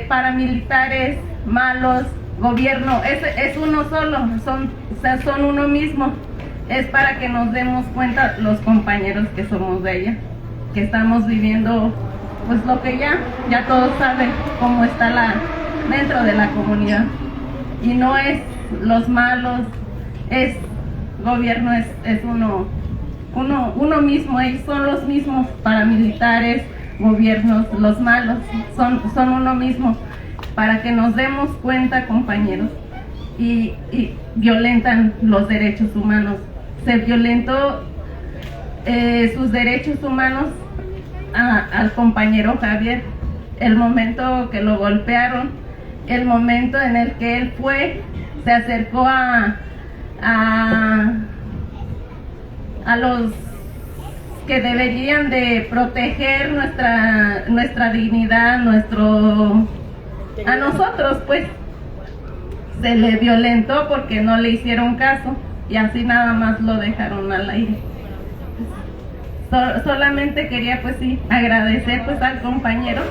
paramilitares, malos, gobierno, es uno solo, son uno mismo. Es para que nos demos cuenta los compañeros que somos de allá, que estamos viviendo pues lo que ya todos saben cómo está dentro de la comunidad. Y no es los malos, es gobierno, es uno mismo, ellos son los mismos, paramilitares, gobiernos, los malos, son uno mismo, para que nos demos cuenta, compañeros, y violentan los derechos humanos. Se violentó sus derechos humanos al compañero Javier, el momento que lo golpearon, el momento en el que él se acercó a los que deberían de proteger nuestra dignidad, a nosotros, pues, se le violentó porque no le hicieron caso. Y así nada más lo dejaron al aire. Solamente quería, pues sí, agradecer, pues, al compañero,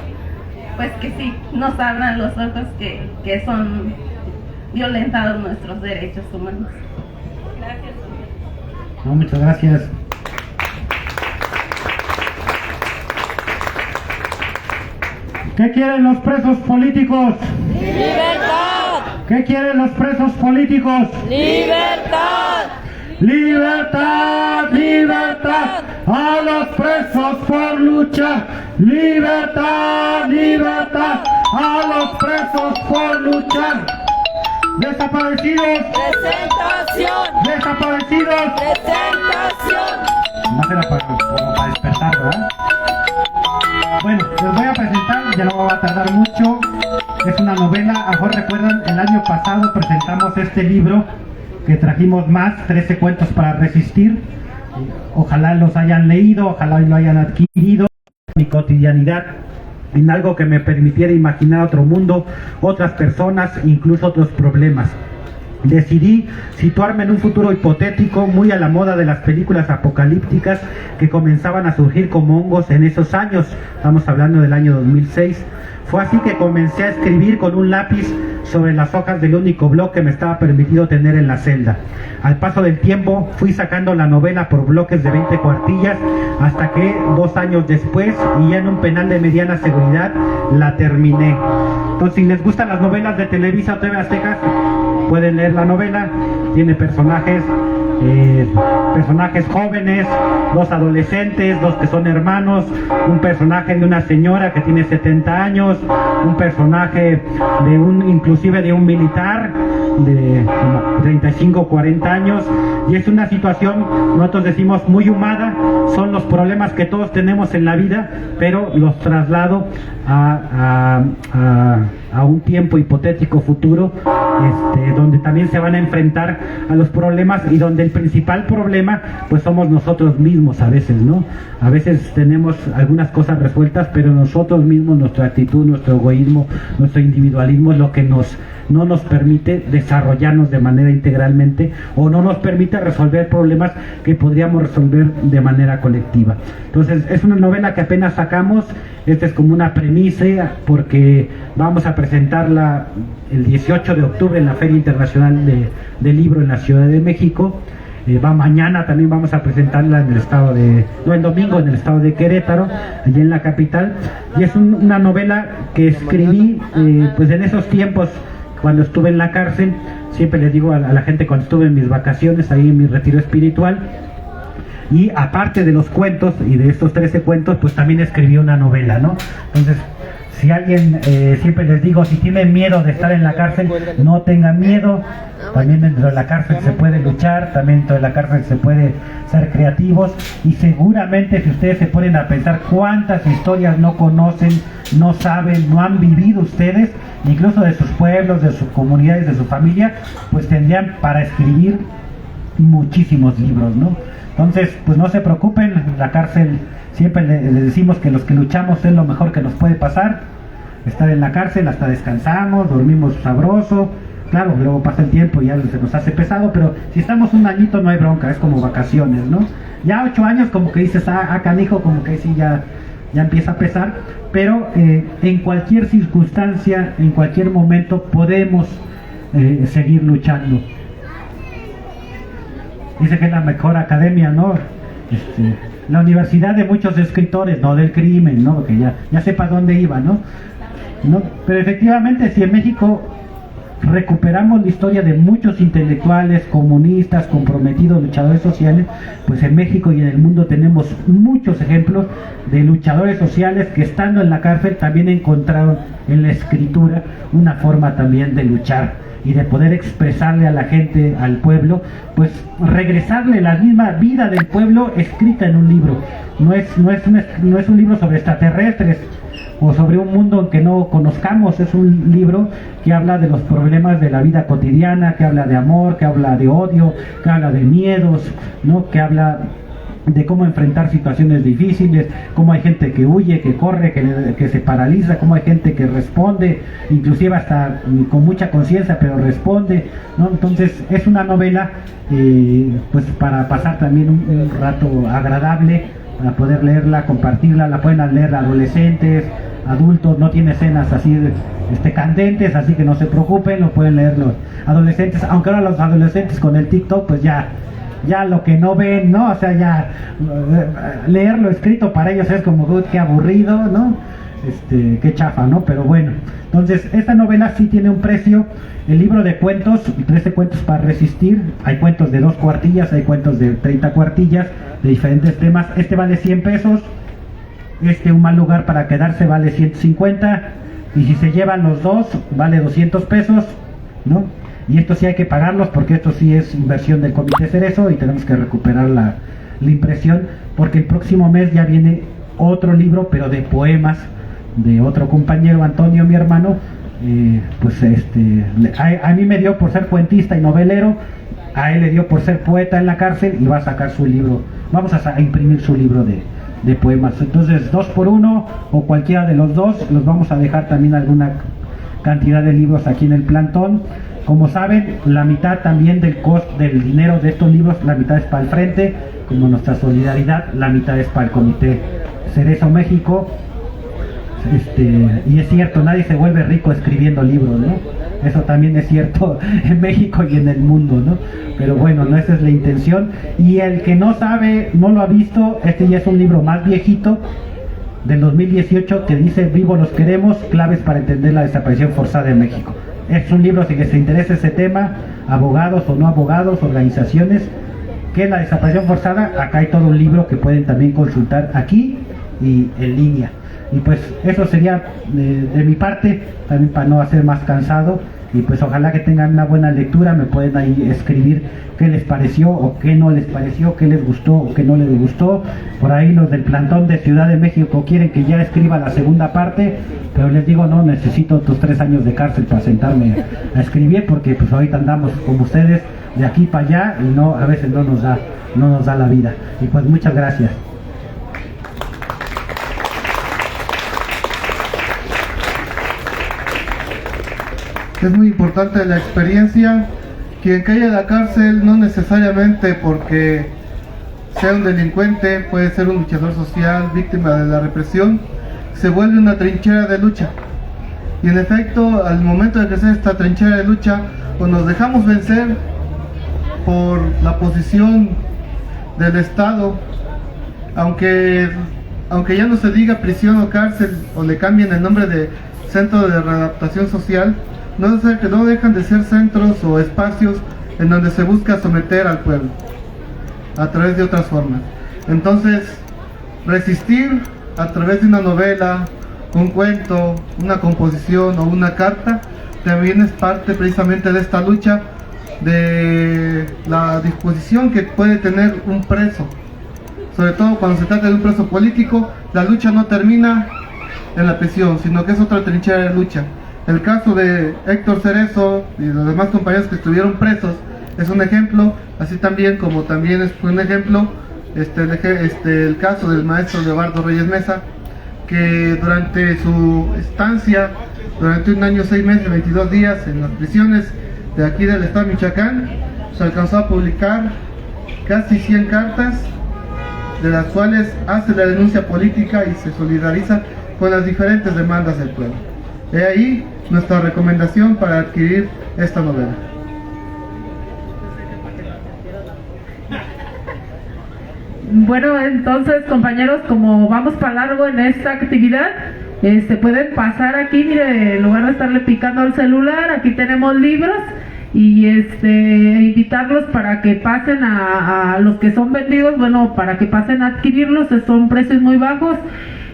pues, que sí nos abran los ojos, que son violentados nuestros derechos humanos. Gracias. No, muchas gracias. ¿Qué quieren los presos políticos? ¡Libertad! ¿Qué quieren los presos políticos? ¡Libertad! ¡Libertad! ¡Libertad! ¡A los presos por luchar! ¡Libertad! ¡Libertad! ¡A los presos por luchar! ¡Desaparecidos! ¡Presentación! ¡Desaparecidos! ¡Presentación! No era como para despertar, ¿verdad? Bueno, les voy a presentar, ya no va a tardar mucho. Es una novela. A lo mejor recuerdan, el año pasado presentamos este libro que trajimos más, 13 cuentos para resistir. Ojalá los hayan leído, ojalá lo hayan adquirido. Mi cotidianidad, en algo que me permitiera imaginar otro mundo, otras personas, incluso otros problemas. Decidí situarme en un futuro hipotético muy a la moda de las películas apocalípticas que comenzaban a surgir como hongos en esos años. Estamos hablando del año 2006. Fue así que comencé a escribir con un lápiz sobre las hojas del único blog que me estaba permitido tener en la celda. Al paso del tiempo fui sacando la novela por bloques de 20 cuartillas hasta que 2 años después, y ya en un penal de mediana seguridad, la terminé. Entonces, si les gustan las novelas de Televisa o TV Azteca, pueden leer la novela. Tiene personajes jóvenes, 2 adolescentes, 2 que son hermanos, un personaje de una señora que tiene 70 años, un personaje inclusive de un militar, de como 35 o 40 años, y es una situación, nosotros decimos, muy humana. Son los problemas que todos tenemos en la vida, pero los traslado a un tiempo hipotético futuro, donde también se van a enfrentar a los problemas, y donde el principal problema pues somos nosotros mismos a veces, ¿no? A veces tenemos algunas cosas resueltas, pero nosotros mismos, nuestra actitud, nuestro egoísmo, nuestro individualismo es lo que no nos permite desarrollarnos de manera integralmente, o no nos permite resolver problemas que podríamos resolver de manera colectiva. Entonces es una novela que apenas sacamos. Esta es como una premisa, porque vamos a presentarla el 18 de octubre en la Feria Internacional del Libro en la Ciudad de México. Mañana también vamos a presentarla en el domingo en el estado de Querétaro, allí en la capital. Y es una novela que escribí pues en esos tiempos cuando estuve en la cárcel. Siempre les digo a la gente, cuando estuve en mis vacaciones, ahí en mi retiro espiritual, y aparte de los cuentos y de estos 13 cuentos, pues también escribí una novela, ¿no? Entonces, si alguien, siempre les digo, si tienen miedo de estar en la cárcel, no tengan miedo. También dentro de la cárcel se puede luchar, también dentro de la cárcel se puede ser creativos, y seguramente si ustedes se ponen a pensar cuántas historias no conocen, no saben, no han vivido ustedes, incluso de sus pueblos, de sus comunidades, de su familia, pues tendrían para escribir muchísimos libros, ¿no? Entonces, pues no se preocupen, la cárcel, siempre les decimos que los que luchamos es lo mejor que nos puede pasar. Estar en la cárcel, hasta descansamos, dormimos sabroso. Claro, luego pasa el tiempo y ya se nos hace pesado, pero si estamos un añito no hay bronca, es como vacaciones, ¿no? Ya 8 años como que dices, canijo, como que sí, ya empieza a pesar, pero en cualquier circunstancia, en cualquier momento podemos seguir luchando. Dice que es la mejor academia, ¿no? La universidad de muchos escritores, no del crimen, ¿no? Porque ya sepa dónde iba, ¿no? Pero efectivamente, si en México recuperamos la historia de muchos intelectuales, comunistas, comprometidos, luchadores sociales, pues en México y en el mundo tenemos muchos ejemplos de luchadores sociales que, estando en la cárcel, también encontraron en la escritura una forma también de luchar y de poder expresarle a la gente, al pueblo, pues regresarle la misma vida del pueblo escrita en un libro. No es un libro sobre extraterrestres o sobre un mundo que no conozcamos, es un libro que habla de los problemas de la vida cotidiana, que habla de amor, que habla de odio, que habla de miedos, ¿no? Que habla de cómo enfrentar situaciones difíciles, cómo hay gente que huye, que corre, que se paraliza, cómo hay gente que responde, inclusive hasta con mucha conciencia, pero responde, ¿no? Entonces es una novela pues para pasar también un rato agradable, para poder leerla, compartirla. La pueden leer adolescentes, adultos, no tiene escenas así candentes, así que no se preocupen, lo pueden leer los adolescentes, aunque ahora los adolescentes con el TikTok pues ya lo que no ven, ¿no? O sea, ya leerlo escrito para ellos es como, qué aburrido, ¿no? Qué chafa, ¿no? Pero bueno, entonces esta novela sí tiene un precio. El libro de cuentos, 13 cuentos para resistir, hay cuentos de 2 cuartillas, hay cuentos de 30 cuartillas, de diferentes temas. Vale 100 pesos, Un mal lugar para quedarse vale 150, y si se llevan los dos vale 200 pesos, ¿no? Y esto sí hay que pagarlos, porque esto sí es inversión del Comité Cerezo y tenemos que recuperar la impresión, porque el próximo mes ya viene otro libro, pero de poemas, de otro compañero, Antonio, mi hermano. A mí me dio por ser cuentista y novelero, a él le dio por ser poeta en la cárcel, y va a sacar su libro, vamos a imprimir su libro de poemas. Entonces 2 por 1 o cualquiera de los dos, los vamos a dejar también alguna cantidad de libros aquí en el plantón. Como saben, la mitad también del dinero de estos libros, la mitad es para el Frente, como nuestra solidaridad, la mitad es para el Comité Cerezo México. Y es cierto, nadie se vuelve rico escribiendo libros, ¿no? Eso también es cierto en México y en el mundo, ¿no? Pero bueno, no, esa es la intención. Y el que no sabe, no lo ha visto, ya es un libro más viejito, del 2018, que dice Vivo los queremos, claves para entender la desaparición forzada en México. Es un libro, si les interesa ese tema, abogados o no abogados, organizaciones, que es la desaparición forzada. Acá hay todo un libro que pueden también consultar aquí y en línea. Y pues eso sería de mi parte, también para no hacer más cansado. y pues ojalá que tengan una buena lectura. Me pueden ahí escribir qué les pareció o qué no les pareció, qué les gustó o qué no les gustó. Por ahí los del plantón de Ciudad de México quieren que ya escriba la segunda parte, pero les digo, no, necesito tus 3 años de cárcel para sentarme a escribir, porque pues ahorita andamos como ustedes de aquí para allá y no, a veces no nos da la vida. Y pues muchas gracias. Es muy importante la experiencia. Quien cae a la cárcel no necesariamente porque sea un delincuente, puede ser un luchador social, víctima de la represión, se vuelve una trinchera de lucha. Y en efecto, al momento de crecer esta trinchera de lucha, o nos dejamos vencer por la posición del Estado, aunque ya no se diga prisión o cárcel, o le cambien el nombre de centro de readaptación social, no dejan de ser centros o espacios en donde se busca someter al pueblo a través de otras formas. Entonces, resistir a través de una novela, un cuento, una composición o una carta también es parte precisamente de esta lucha, de la disposición que puede tener un preso. Sobre todo cuando se trata de un preso político, la lucha no termina en la prisión, sino que es otra trinchera de lucha. El caso de Héctor Cerezo y los demás compañeros que estuvieron presos es un ejemplo, así también como también es un ejemplo el caso del maestro Leobardo Reyes Mesa, que durante su estancia, durante 1 año, 6 meses, 22 días en las prisiones de aquí del estado de Michoacán, se alcanzó a publicar casi 100 cartas, de las cuales hace la denuncia política y se solidariza con las diferentes demandas del pueblo. He ahí nuestra recomendación para adquirir esta novela. Bueno, entonces, compañeros, como vamos para largo en esta actividad, pueden pasar aquí, mire, en lugar de estarle picando al celular, aquí tenemos libros, y invitarlos para que pasen a los que son vendidos, bueno, para que pasen a adquirirlos, son precios muy bajos.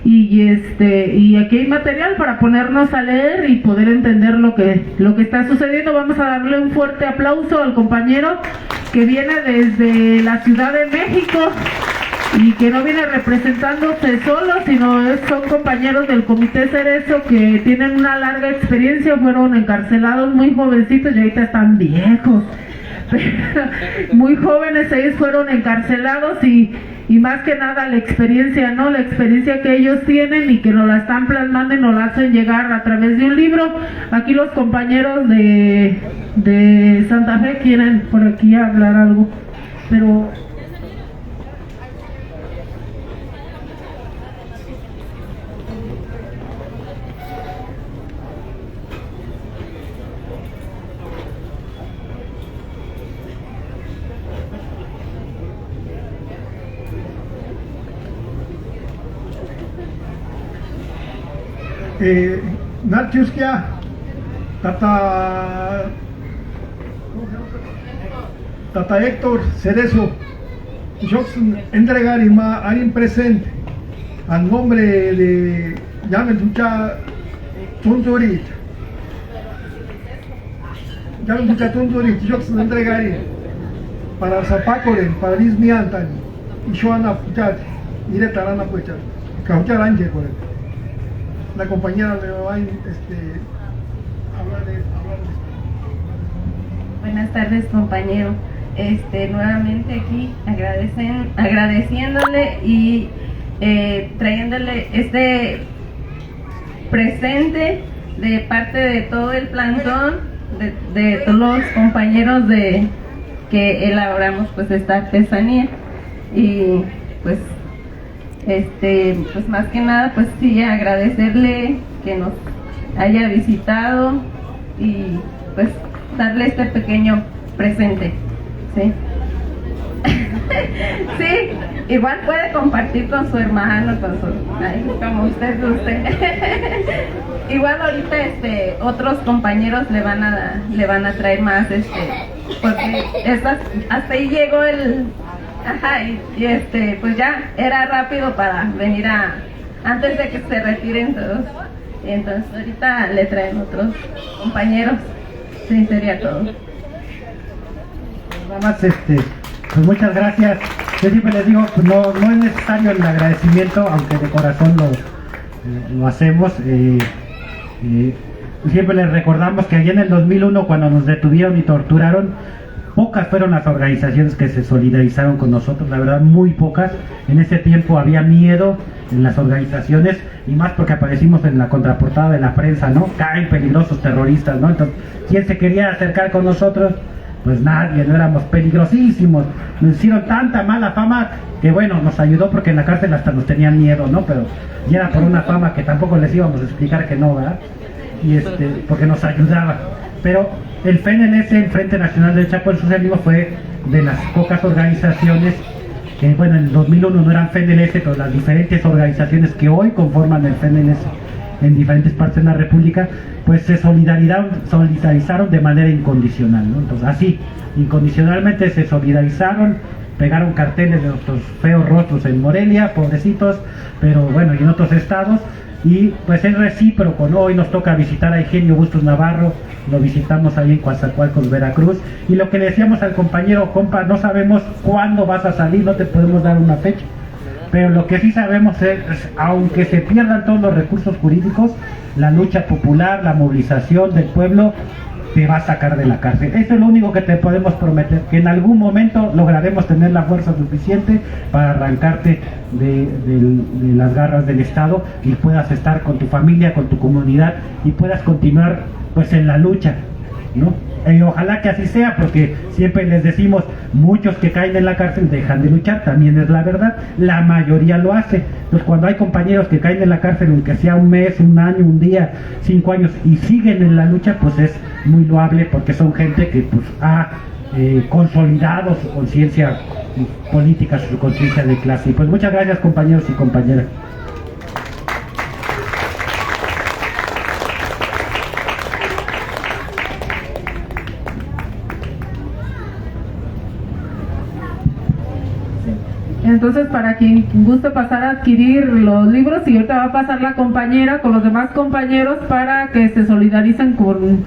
Y aquí hay material para ponernos a leer y poder entender lo que está sucediendo. Vamos a darle un fuerte aplauso al compañero que viene desde la Ciudad de México y que no viene representándose solo, sino son compañeros del Comité Cerezo que tienen una larga experiencia, fueron encarcelados muy jovencitos y ahorita están viejos. Muy jóvenes, ellos fueron encarcelados y más que nada la experiencia, ¿no? La experiencia que ellos tienen y que nos la están plasmando y nos la hacen llegar a través de un libro. Aquí los compañeros de Santa Fe quieren por aquí hablar algo, pero... Nachuskia, Tata Héctor Cerezo, yo entregar alguien presente al nombre de Llame Tucha Tunturit. Llame Tucha Tunturit, yo entregar para Zapacoren, para Lismiantan, y Joana Puchat, y de Tarana Puchat, Cauchar Ángel por él. La compañera le va a hablar de esto. Buenas tardes, compañero. Nuevamente aquí agradeciéndole y trayéndole este presente de parte de todo el plantón, de todos los compañeros que elaboramos pues esta artesanía. Y pues pues más que nada pues sí, agradecerle que nos haya visitado y pues darle este pequeño presente, ¿sí? Sí, igual puede compartir con su hermano, como usted guste. Igual ahorita otros compañeros le van a traer más, porque hasta ahí llegó el... Ajá, y pues ya era rápido para venir antes de que se retiren todos. Y entonces ahorita le traen otros compañeros. Sí, sería todo. Nada más, pues muchas gracias. Yo siempre les digo, no es necesario el agradecimiento, aunque de corazón lo hacemos. Siempre les recordamos que allá en el 2001, cuando nos detuvieron y torturaron, pocas fueron las organizaciones que se solidarizaron con nosotros, la verdad muy pocas. En ese tiempo había miedo en las organizaciones, y más porque aparecimos en la contraportada de la prensa, ¿no? Caen peligrosos terroristas, ¿no? Entonces, ¿quién se quería acercar con nosotros? Pues nadie, no éramos peligrosísimos. Nos hicieron tanta mala fama que bueno, nos ayudó porque en la cárcel hasta nos tenían miedo, ¿no? Pero ya era por una fama que tampoco les íbamos a explicar que no, ¿verdad? Y porque nos ayudaba. Pero el FNLS, el Frente Nacional de Lucha por el Socialismo, fue de las pocas organizaciones que, bueno, en el 2001 no eran FNLS, pero las diferentes organizaciones que hoy conforman el FNLS en diferentes partes de la República, pues se solidarizaron de manera incondicional, ¿no? Entonces, así, incondicionalmente se solidarizaron, pegaron carteles de nuestros feos rostros en Morelia, pobrecitos, pero bueno, y en otros estados, y pues es recíproco, ¿no? Hoy nos toca visitar a Eugenio Bustos Navarro, lo visitamos ahí en Coatzacoalcos, Veracruz, y lo que le decíamos al compañero, compa, no sabemos cuándo vas a salir, no te podemos dar una fecha, pero lo que sí sabemos es, aunque se pierdan todos los recursos jurídicos, la lucha popular, la movilización del pueblo te va a sacar de la cárcel. Eso es lo único que te podemos prometer, que en algún momento lograremos tener la fuerza suficiente para arrancarte de las garras del Estado y puedas estar con tu familia, con tu comunidad y puedas continuar pues en la lucha, ¿no? Ojalá que así sea, porque siempre les decimos, muchos que caen en la cárcel dejan de luchar, también es la verdad, la mayoría lo hace. Entonces cuando hay compañeros que caen en la cárcel, aunque sea un mes, un año, un día, 5 años, y siguen en la lucha, pues es muy loable, porque son gente que pues ha consolidado su conciencia política, su conciencia de clase. Y pues muchas gracias, compañeros y compañeras. Entonces, para quien guste pasar a adquirir los libros, y ahorita va a pasar la compañera con los demás compañeros para que se solidaricen con